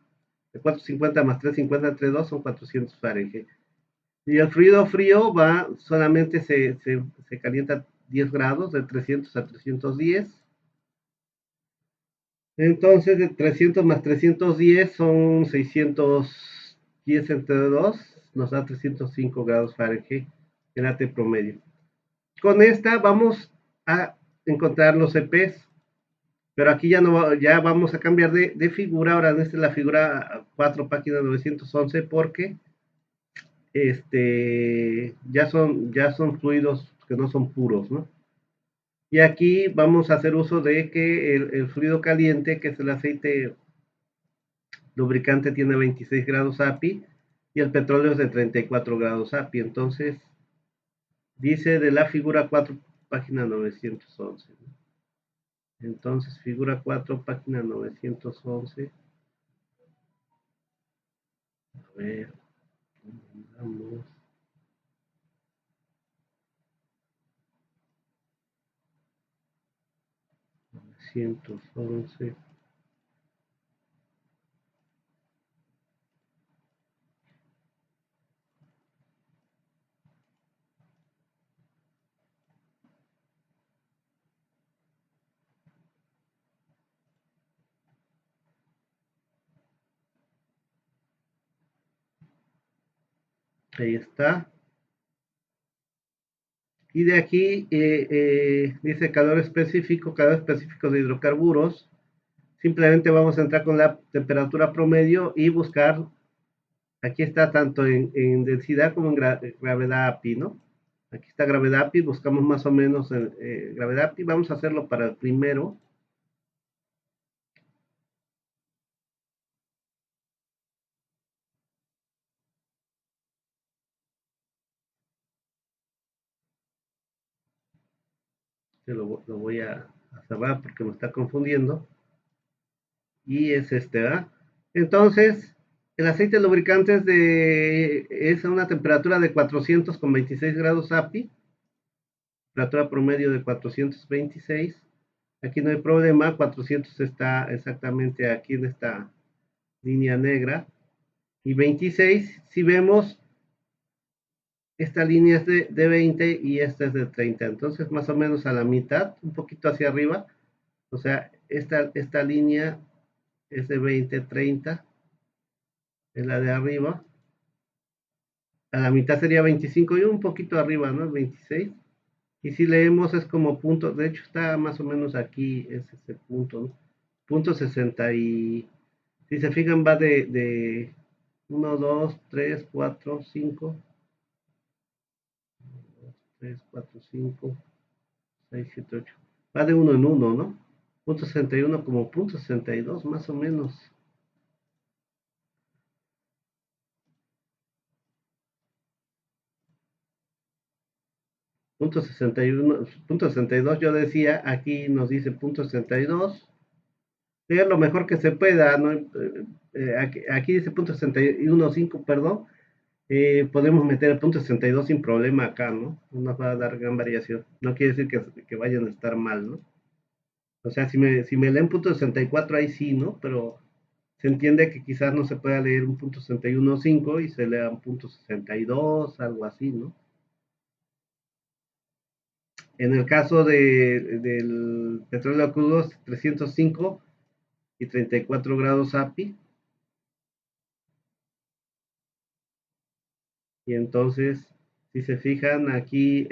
De 450 más 350 entre 2 son 400 Fahrenheit. Y el fluido frío va, solamente se calienta 10 grados, de 300 a 310. Entonces, de 300 más 310 son 610 entre 2, nos da 305 grados Fahrenheit, el AT promedio. Con esta vamos a encontrar los EPs, pero aquí ya, no, ya vamos a cambiar de figura. Ahora esta es la figura 4, página 911, porque ya son fluidos que no son puros, ¿no? Y aquí vamos a hacer uso de que el fluido caliente, que es el aceite lubricante, tiene 26 grados API, y el petróleo es de 34 grados API. Entonces, dice de la figura 4, página 911, ¿no? Entonces, figura 4, página 911. A ver, vamos. 911. Ahí está. Y de aquí dice calor específico de hidrocarburos. Simplemente vamos a entrar con la temperatura promedio y buscar, aquí está tanto en densidad como en gravedad API, ¿no? Aquí está gravedad API, buscamos más o menos gravedad API. Vamos a hacerlo para el primero. Lo voy a cerrar porque me está confundiendo. Y es este, ¿verdad? Entonces, el aceite lubricante es a una temperatura de 426 grados API, temperatura promedio de 426. Aquí no hay problema, 400 está exactamente aquí en esta línea negra. Y 26, si vemos, esta línea es de 20 y esta es de 30. Entonces, más o menos a la mitad, un poquito hacia arriba. O sea, esta línea es de 20, 30, es la de arriba. A la mitad sería 25 y un poquito arriba, ¿no? 26. Y si leemos es como punto, de hecho está más o menos aquí, es ese punto, ¿no? Punto 60 y, si se fijan, va de 1, 2, 3, 4, 5, 3, 4, 5, 6, 7, 8. Va de uno en uno, ¿no? Punto 61 como punto 62, más o menos. punto 61, punto 62 yo decía, aquí nos dice punto 62, es lo mejor que se pueda, ¿no? Aquí dice punto 61.5, perdón, podemos meter el punto 62 sin problema acá, ¿no? No nos va a dar gran variación, no quiere decir que vayan a estar mal, ¿no? O sea, si me leen punto 64 ahí sí, ¿no? Pero se entiende que quizás no se pueda leer un punto 61.5 y se lea un punto 62, algo así, ¿no? En el caso del petróleo crudo, 305 y 34 grados API. Y entonces, si se fijan aquí,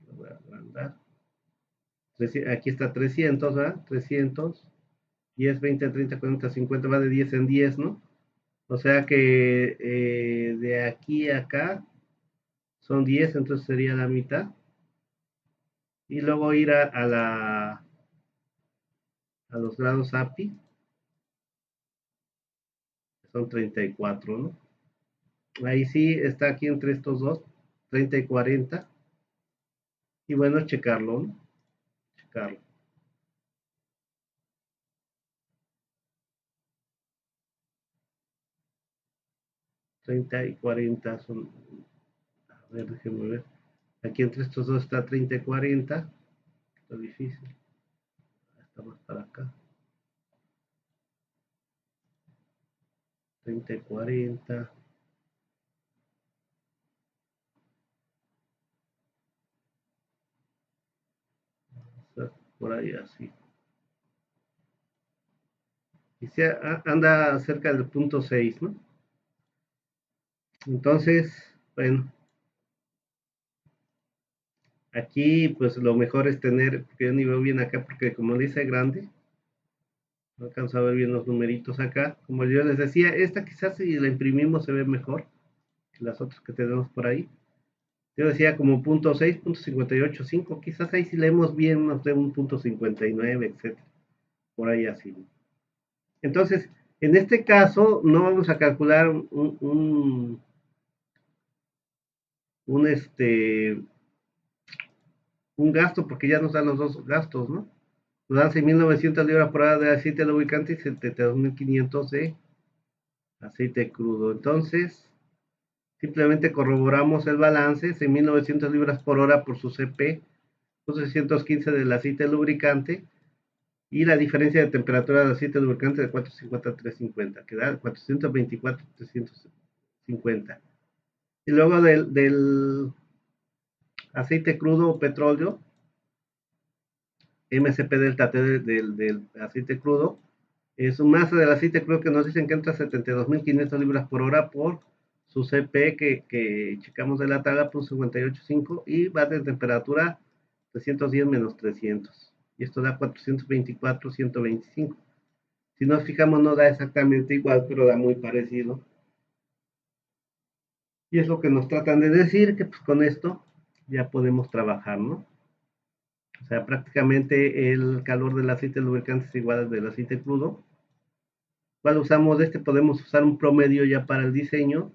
lo voy a agrandar. Aquí está 300, ¿verdad? 300, 10, 20, 30, 40, 50, va de 10 en 10, ¿no? O sea que de aquí a acá son 10, entonces sería la mitad. Y luego ir a los grados API, son 34, ¿no? Ahí sí está aquí entre estos dos, 30 y 40. Y bueno, checarlo, ¿no? Checarlo. 30 y 40 son, a ver, déjenme ver. Aquí entre estos dos está 30 y 40. Está difícil. Está más para acá. 30 y 40. O sea, por ahí así. Y se anda cerca del punto 6, ¿no? Entonces, bueno, aquí pues lo mejor es tener, porque yo ni veo bien acá, porque como dice grande, no alcanzo a ver bien los numeritos acá. Como yo les decía, esta quizás si la imprimimos se ve mejor que las otras que tenemos por ahí. Yo decía como punto 6, punto 58, 5, quizás ahí si leemos bien nos dé un punto 59, etcétera. Por ahí así. Entonces, en este caso no vamos a calcular un un gasto porque ya nos dan los dos gastos, ¿no? Nos dan 6.900 libras por hora de aceite lubricante y 72.500 de aceite crudo. Entonces, simplemente corroboramos el balance, 6.900 libras por hora por su CP, 615 del aceite lubricante y la diferencia de temperatura del aceite lubricante de 450 a 350, que da 424 a 350. Y luego del aceite crudo o petróleo, MCP delta T del aceite crudo, su masa del aceite crudo que nos dicen que entra a 72.500 libras por hora por su CP que checamos de la tabla, plus 58.5 y va de temperatura 310 menos 300. Y esto da 424, 125. Si nos fijamos no da exactamente igual, pero da muy parecido. Y es lo que nos tratan de decir, que pues con esto ya podemos trabajar, ¿no? O sea, prácticamente el calor del aceite lubricante es igual al del aceite crudo. ¿Cuál usamos de este? Podemos usar un promedio ya para el diseño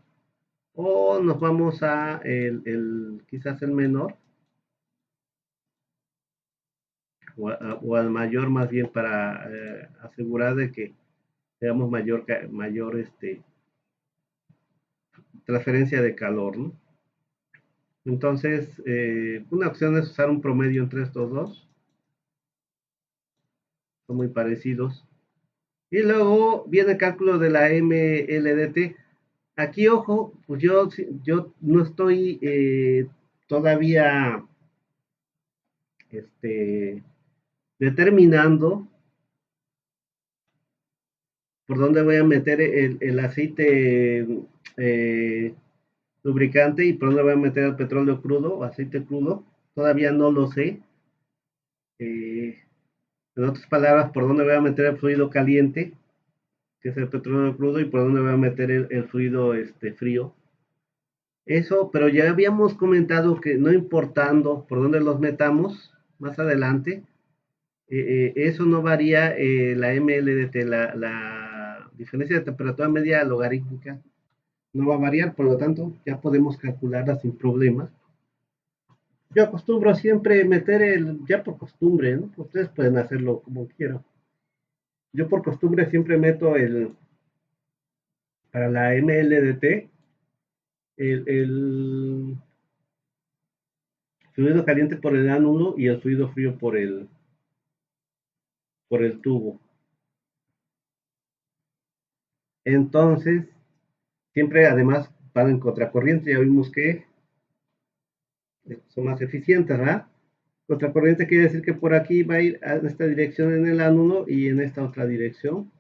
o nos vamos a quizás el menor o al mayor más bien para asegurar de que tengamos mayor transferencia de calor, ¿no? Entonces, una opción es usar un promedio entre estos dos, son muy parecidos. Y luego viene el cálculo de la MLDT. Aquí, ojo, pues yo no estoy todavía determinando por dónde voy a meter el aceite lubricante y por dónde voy a meter el petróleo crudo o aceite crudo. Todavía no lo sé. En otras palabras, por dónde voy a meter el fluido caliente, que es el petróleo crudo, y por dónde voy a meter el fluido frío. Eso, pero ya habíamos comentado que no importando por dónde los metamos más adelante, eso no varía la MLDT, la diferencia de temperatura media logarítmica no va a variar, por lo tanto ya podemos calcularla sin problemas. Yo acostumbro siempre meter ya por costumbre, ¿no? Ustedes pueden hacerlo como quieran. Yo por costumbre siempre meto para la MLDT, el fluido caliente por el ánulo y el fluido frío por el tubo. Entonces, siempre además van en contracorriente, ya vimos que son más eficientes, ¿verdad? Contracorriente quiere decir que por aquí va a ir en esta dirección en el ánulo y en esta otra dirección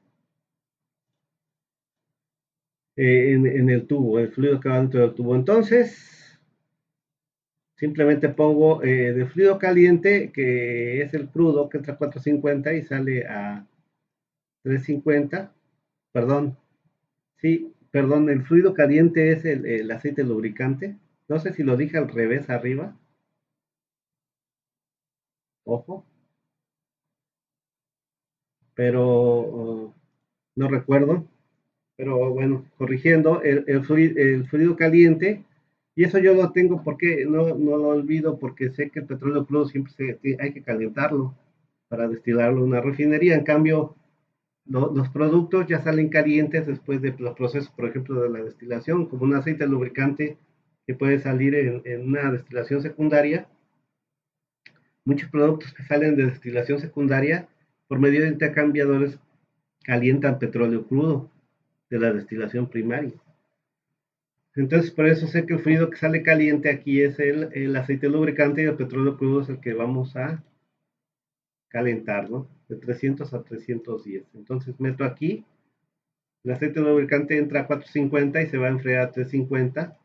en el tubo, el fluido que va dentro del tubo. Entonces, simplemente pongo de fluido caliente, que es el crudo, que entra a 450 y sale a 350. Perdón, sí, perdón, el fluido caliente es el aceite lubricante. No sé si lo dije al revés arriba, ojo, pero no recuerdo. Pero bueno, corrigiendo, el fluido caliente, y eso yo lo tengo porque no lo olvido, porque sé que el petróleo crudo siempre hay que calentarlo para destilarlo en una refinería. En cambio, los productos ya salen calientes después de los procesos, por ejemplo, de la destilación, como un aceite lubricante que puede salir en una destilación secundaria. Muchos productos que salen de destilación secundaria, por medio de intercambiadores, calientan petróleo crudo de la destilación primaria. Entonces, por eso sé que el fluido que sale caliente aquí es el aceite lubricante y el petróleo crudo es el que vamos a calentar, ¿no? De 300 a 310. Entonces, meto aquí, el aceite lubricante entra a 450 y se va a enfriar a 350.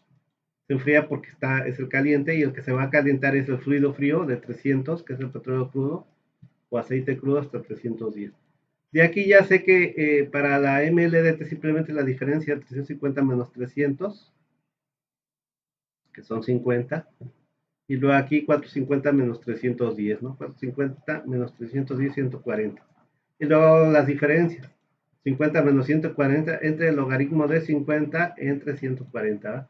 Se enfría porque es el caliente y el que se va a calentar es el fluido frío de 300, que es el petróleo crudo, o aceite crudo hasta 310. De aquí ya sé que para la MLDT simplemente la diferencia de 350 menos 300, que son 50, y luego aquí 450 menos 310, ¿no? 450 menos 310, 140. Y luego las diferencias. 50 menos 140 entre el logaritmo de 50 entre 140. ¿Va?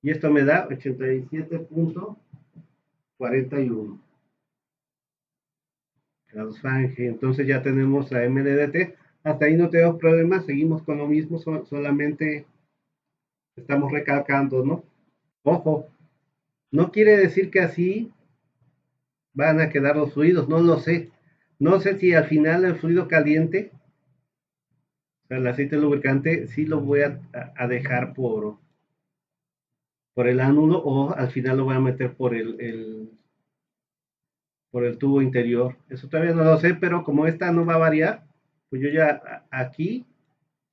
Y esto me da 87.41 grados Fahrenheit. Entonces ya tenemos la MDT. Hasta ahí no tenemos problemas, seguimos con lo mismo, solamente estamos recalcando, ¿no? Ojo, no quiere decir que así van a quedar los fluidos, no lo sé. No sé si al final el fluido caliente, o sea, el aceite lubricante, sí lo voy a dejar por el ánulo o al final lo voy a meter por el tubo interior. Eso todavía no lo sé, pero como esta no va a variar, pues yo ya aquí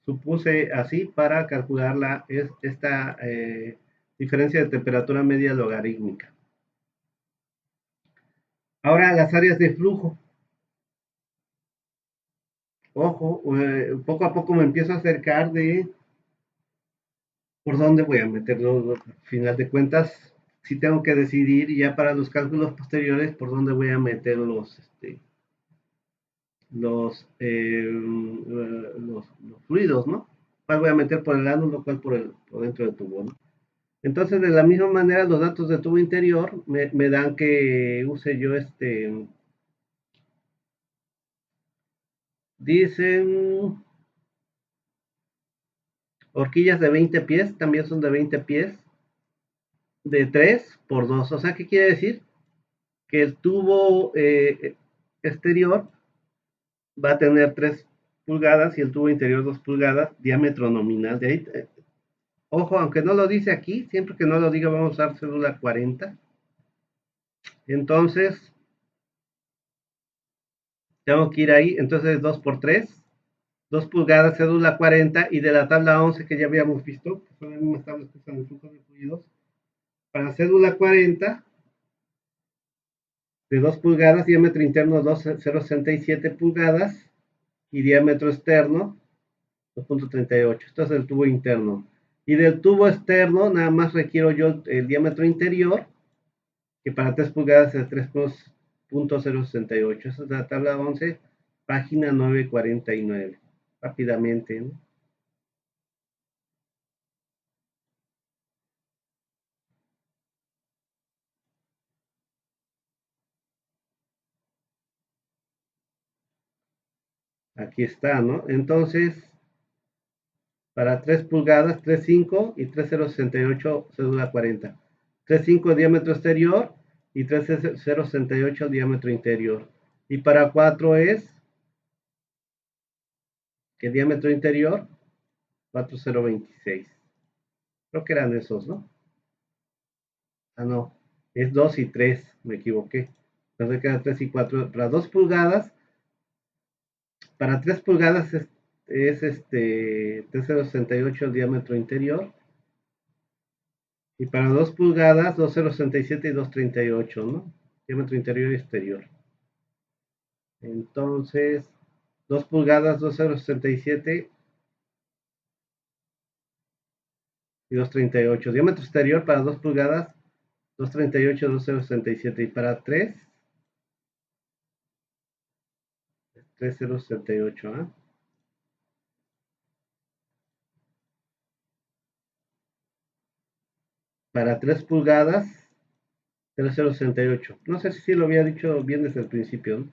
supuse así para calcular esta diferencia de temperatura media logarítmica. Ahora las áreas de flujo. Ojo, poco a poco me empiezo a acercar de por dónde voy a meterlo. Al final de cuentas, sí tengo que decidir ya para los cálculos posteriores por dónde voy a meter los fluidos, ¿no? ¿Cuál voy a meter por el ánulo, cuál por dentro del tubo, ¿no? Entonces, de la misma manera, los datos de tubo interior me dan que use yo dicen horquillas de 20 pies, también son de 20 pies, de 3 por 2. O sea, ¿qué quiere decir? Que el tubo exterior va a tener 3 pulgadas y el tubo interior 2 pulgadas, diámetro nominal. De ahí, ojo, aunque no lo dice aquí, siempre que no lo diga vamos a usar cédula 40. Entonces, tengo que ir ahí, entonces 2 por 3, 2 pulgadas, cédula 40, y de la tabla 11 que ya habíamos visto, que son las mismas tablas que usan el flujo de fluidos, para cédula 40, de 2 pulgadas, diámetro interno 0,67 pulgadas, y diámetro externo 2,38. Esto es el tubo interno. Y del tubo externo, nada más requiero yo el diámetro interior, que para 3 pulgadas es 3,068. Esa es la tabla 11, página 949. Rápidamente, ¿no? Aquí está, ¿no? Entonces, para 3 pulgadas, 3,5 y 3,068 cédula 40. 3,5 diámetro exterior y 3,068 diámetro interior. Y para 4 es, que diámetro interior, 4,026. Creo que eran esos, ¿no? Ah, no, es 2 y 3, me equivoqué. Entonces queda 3 y 4. Para 2 pulgadas, para 3 pulgadas es 3,068 el diámetro interior. Y para 2 pulgadas, 2,067 y 2,38, ¿no? Diámetro interior y exterior. Entonces, 2 pulgadas, 2,067 y 2,38. Diámetro exterior para 2 pulgadas, 2,38, 2,067. Y para 3, 3,068, ¿ah? Para 3 pulgadas, 3,068. No sé si lo había dicho bien desde el principio, ¿no?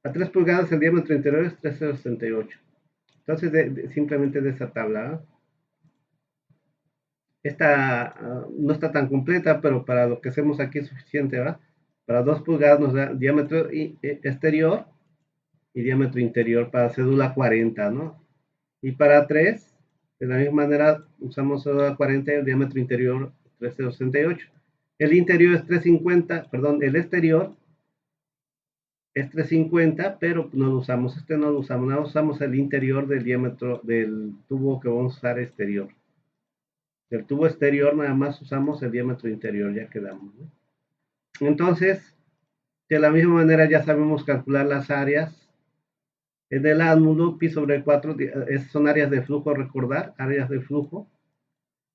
A 3 pulgadas el diámetro interior es 3,068. Entonces, simplemente de esa tabla, ¿ah? Esta no está tan completa, pero para lo que hacemos aquí es suficiente, ¿va? Para 2 pulgadas nos da diámetro exterior y diámetro interior para cédula 40, ¿no? Y para 3, de la misma manera, usamos cédula 40 y el diámetro interior 3,68. El interior es 3,50, perdón, el exterior es 3,50, pero no lo usamos, no lo usamos, no usamos el interior del diámetro del tubo que vamos a usar exterior. Del tubo exterior nada más usamos el diámetro interior, ya quedamos, ¿no? Entonces, de la misma manera ya sabemos calcular las áreas. En el ángulo, pi sobre 4, son áreas de flujo, recordar, áreas de flujo.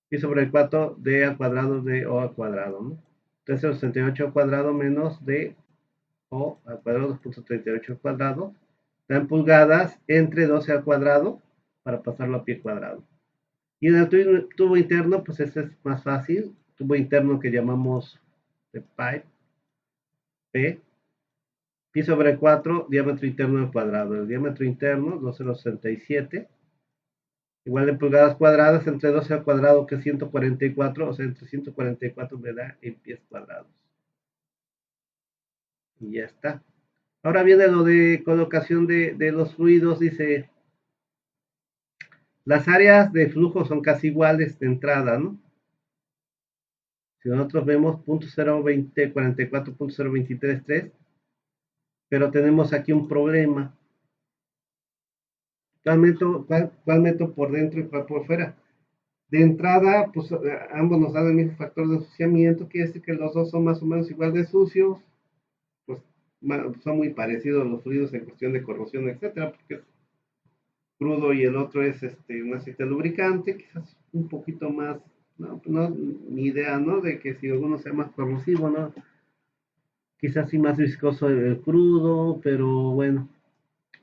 Pi sobre 4 d al cuadrado de o al cuadrado, ¿no? 3,68 al cuadrado menos d o al cuadrado 2,38 al cuadrado. Dan pulgadas entre 12 al cuadrado para pasarlo a pie cuadrado. Y en el tubo interno, pues ese es más fácil. Tubo interno que llamamos de pipe, P, pi sobre 4, diámetro interno al cuadrado. El diámetro interno, 2,067. Igual en pulgadas cuadradas, entre 12 al cuadrado, que es 144, o sea, entre 144 me da en pies cuadrados. Y ya está. Ahora viene lo de colocación de los fluidos, dice, las áreas de flujo son casi iguales de entrada, ¿no? Si nosotros vemos 0.020, 44.023.3, pero tenemos aquí un problema. ¿Cuál meto por dentro y cuál por fuera? De entrada, pues ambos nos dan el mismo factor de ensuciamiento, quiere decir que los dos son más o menos igual de sucios, pues son muy parecidos los fluidos en cuestión de corrosión, etcétera, porque es crudo y el otro es un aceite lubricante, quizás un poquito más, no, ni idea, ¿no? De que si alguno sea más corrosivo, ¿no? Quizás sí más viscoso el crudo, pero bueno,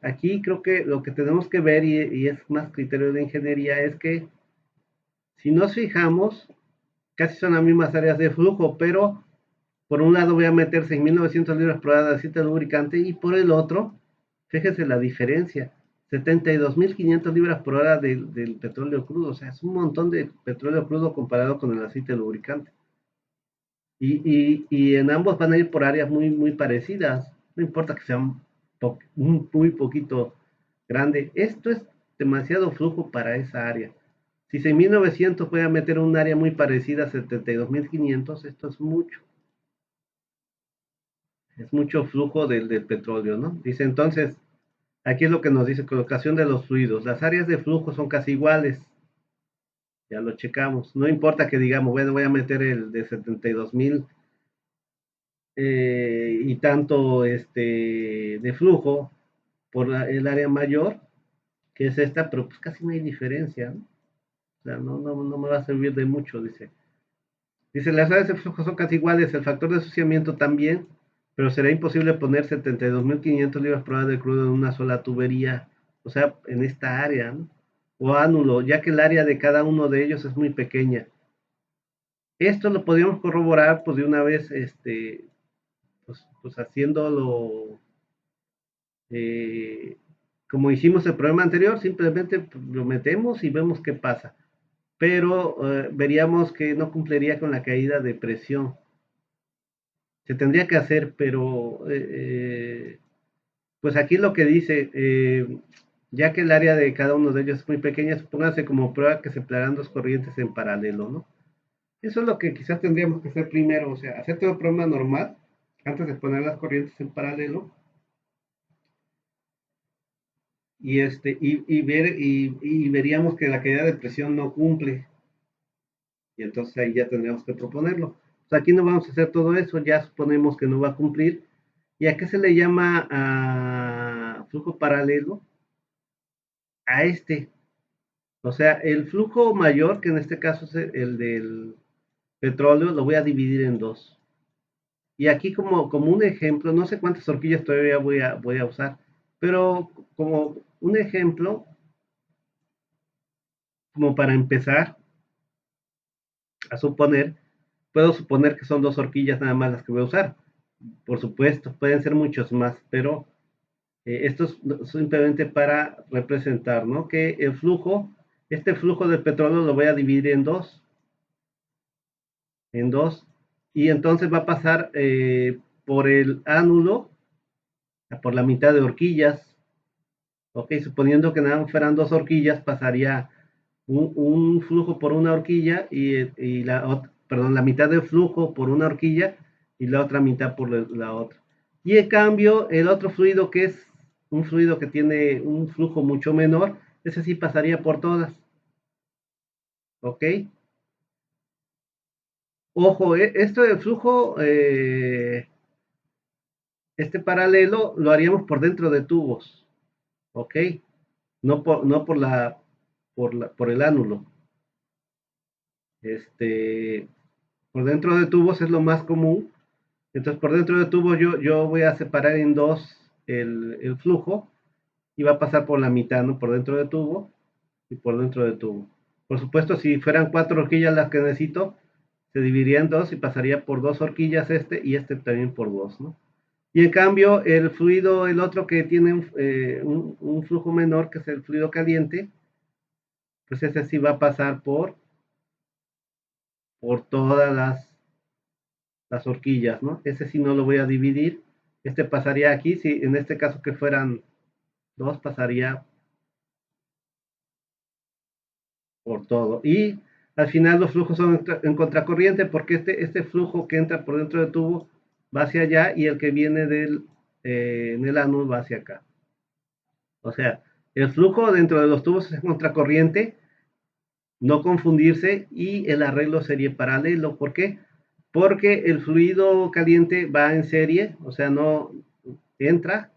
aquí creo que lo que tenemos que ver, y es más criterio de ingeniería, es que si nos fijamos, casi son las mismas áreas de flujo, pero por un lado voy a meter 6.900 libras por hora de aceite lubricante y por el otro, fíjese la diferencia, 72.500 libras por hora del petróleo crudo, o sea, es un montón de petróleo crudo comparado con el aceite lubricante. Y en ambos van a ir por áreas muy, muy parecidas, no importa que sean muy poquito grande, esto es demasiado flujo para esa área. Si 6.900 voy a meter un área muy parecida a 72.500, esto es mucho flujo del petróleo, ¿no? Dice entonces, aquí es lo que nos dice, colocación de los fluidos. Las áreas de flujo son casi iguales, ya lo checamos. No importa que digamos, bueno, voy a meter el de 72.000 y tanto de flujo por el área mayor, que es esta, pero pues casi no hay diferencia, ¿no? O sea, no me va a servir de mucho, dice. Dice, las áreas de flujo son casi iguales, el factor de asociamiento también, pero será imposible poner 72.500 libras por hora de crudo en una sola tubería, o sea, en esta área, ¿no? O ánulo, ya que el área de cada uno de ellos es muy pequeña. Esto lo podríamos corroborar, pues de una vez, pues haciéndolo, eh, como hicimos el problema anterior, simplemente lo metemos y vemos qué pasa. Pero veríamos que no cumpliría con la caída de presión. Se tendría que hacer, pero pues aquí lo que dice, ya que el área de cada uno de ellos es muy pequeña, supóngase como prueba que se emplearán dos corrientes en paralelo, ¿no? Eso es lo que quizás tendríamos que hacer primero, o sea, hacer todo el problema normal antes de poner las corrientes en paralelo y veríamos que la caída de presión no cumple y entonces ahí ya tendríamos que proponerlo. O sea, aquí no vamos a hacer todo eso, ya suponemos que no va a cumplir. ¿Y a qué se le llama flujo paralelo? A este. O sea, el flujo mayor, que en este caso es el del petróleo, lo voy a dividir en dos. Y aquí como un ejemplo, no sé cuántas horquillas todavía voy a usar, pero como un ejemplo, como para empezar a suponer, puedo suponer que son dos horquillas nada más las que voy a usar. Por supuesto, pueden ser muchos más, pero esto es simplemente para representar, ¿no? Que el flujo, este flujo de petróleo lo voy a dividir en dos, y entonces va a pasar por el ánulo, por la mitad de horquillas, ok, suponiendo que nada más fueran dos horquillas, pasaría un flujo por una horquilla y perdón, la mitad del flujo por una horquilla y la otra mitad por la otra. Y en cambio, el otro fluido que es un fluido que tiene un flujo mucho menor, ese sí pasaría por todas, ¿ok? Ojo, esto del flujo, este paralelo lo haríamos por dentro de tubos, ¿ok? No por el ánulo. Este, por dentro de tubos es lo más común. Entonces, por dentro de tubos yo voy a separar en dos el flujo y va a pasar por la mitad, ¿no? Por dentro de tubo y por dentro de tubo. Por supuesto, si fueran cuatro horquillas las que necesito, se dividiría en dos y pasaría por dos horquillas este y este también por dos, ¿no? Y en cambio, el fluido, el otro que tiene un flujo menor, que es el fluido caliente, pues ese sí va a pasar por todas las horquillas, ¿no? Ese sí no lo voy a dividir. Este pasaría aquí, si en este caso que fueran dos, pasaría por todo. Y al final los flujos son en contracorriente porque este flujo que entra por dentro del tubo va hacia allá y el que viene en el ánulo va hacia acá. O sea, el flujo dentro de los tubos es en contracorriente, no confundirse, y el arreglo sería paralelo. ¿Por qué? Porque el fluido caliente va en serie, o sea, no entra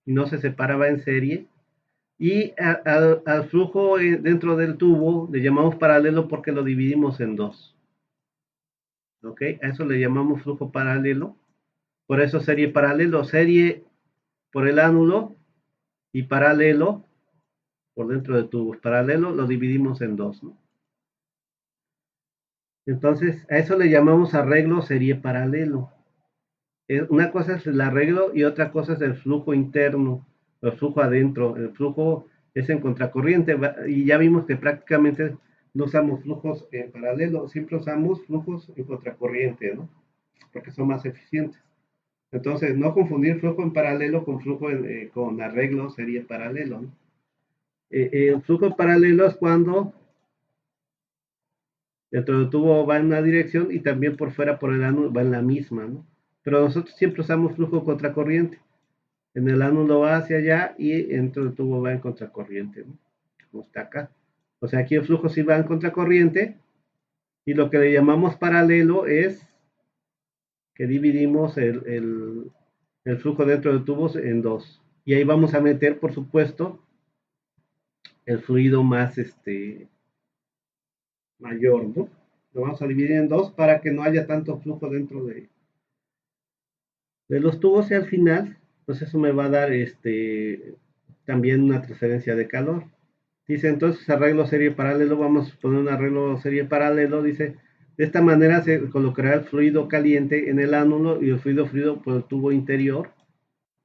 y no se separa, va en serie. Y al flujo dentro del tubo le llamamos paralelo porque lo dividimos en dos. ¿Ok? A eso le llamamos flujo paralelo. Por eso serie paralelo, serie por el ánulo y paralelo por dentro del tubo. Paralelo lo dividimos en dos, ¿no? Entonces, a eso le llamamos arreglo serie paralelo. Una cosa es el arreglo y otra cosa es el flujo interno, el flujo adentro. El flujo es en contracorriente y ya vimos que prácticamente no usamos flujos en paralelo, siempre usamos flujos en contracorriente, ¿no? Porque son más eficientes. Entonces, no confundir flujo en paralelo con flujo con arreglo sería paralelo, ¿no? El flujo en paralelo es cuando dentro del tubo va en una dirección y también por fuera por el ano va en la misma, ¿no? Pero nosotros siempre usamos flujo contracorriente. En el ánulo va hacia allá y dentro del tubo va en contracorriente, ¿no? Como está acá. O sea, aquí el flujo sí va en contracorriente y lo que le llamamos paralelo es que dividimos el flujo dentro del tubo en dos. Y ahí vamos a meter, por supuesto, el fluido más mayor, ¿no? Lo vamos a dividir en dos para que no haya tanto flujo dentro de los tubos y al final, pues eso me va a dar también una transferencia de calor. Dice entonces arreglo serie paralelo, vamos a poner un arreglo serie paralelo, dice, de esta manera se colocará el fluido caliente en el ánulo y el fluido frío por el tubo interior,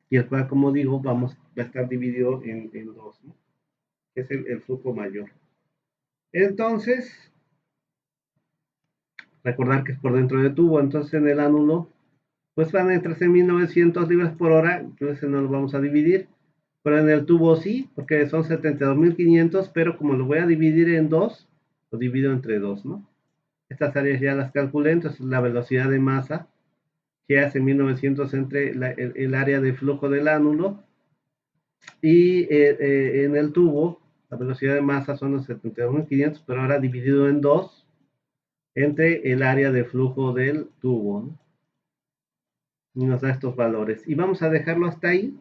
y el cual, como digo, va a estar dividido en dos, ¿no? Que es el flujo mayor. Entonces, recordar que es por dentro del tubo, entonces en el ánulo, pues van entre 1900 libras por hora, entonces no lo vamos a dividir, pero en el tubo sí, porque son 72.500, pero como lo voy a dividir en dos, lo divido entre dos, ¿no? Estas áreas ya las calculé, entonces la velocidad de masa que hace 1900 entre el área de flujo del ánulo y en el tubo, la velocidad de masa son los 72.500, pero ahora dividido en dos entre el área de flujo del tubo, ¿no? Y nos da estos valores. Y vamos a dejarlo hasta ahí,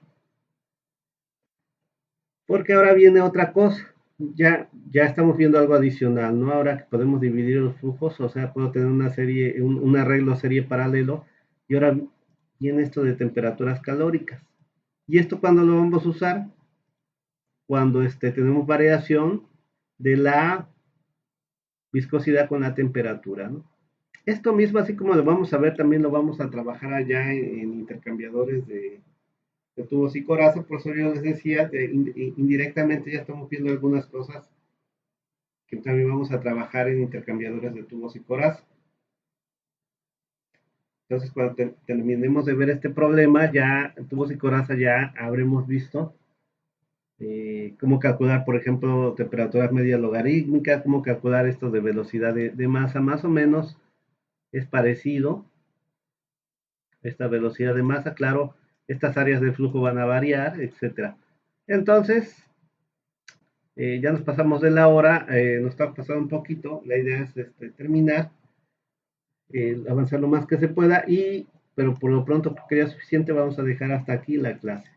porque ahora viene otra cosa. Ya estamos viendo algo adicional, ¿no? Ahora que podemos dividir los flujos, o sea, puedo tener una serie, un arreglo serie paralelo, y ahora viene esto de temperaturas calóricas. ¿Y esto cuándo lo vamos a usar? Cuando tenemos variación de la viscosidad con la temperatura, ¿no? Esto mismo, así como lo vamos a ver, también lo vamos a trabajar allá en intercambiadores de tubos y coraza. Por eso yo les decía, indirectamente ya estamos viendo algunas cosas que también vamos a trabajar en intercambiadores de tubos y coraza. Entonces, cuando terminemos de ver este problema, ya en tubos y coraza ya habremos visto cómo calcular, por ejemplo, temperaturas medias logarítmicas, cómo calcular esto de velocidad de masa, más o menos es parecido. Esta velocidad de masa, claro, estas áreas de flujo van a variar, etcétera. Entonces, ya nos pasamos de la hora, nos está pasando un poquito, la idea es terminar, avanzar lo más que se pueda, pero por lo pronto, porque ya es suficiente, vamos a dejar hasta aquí la clase.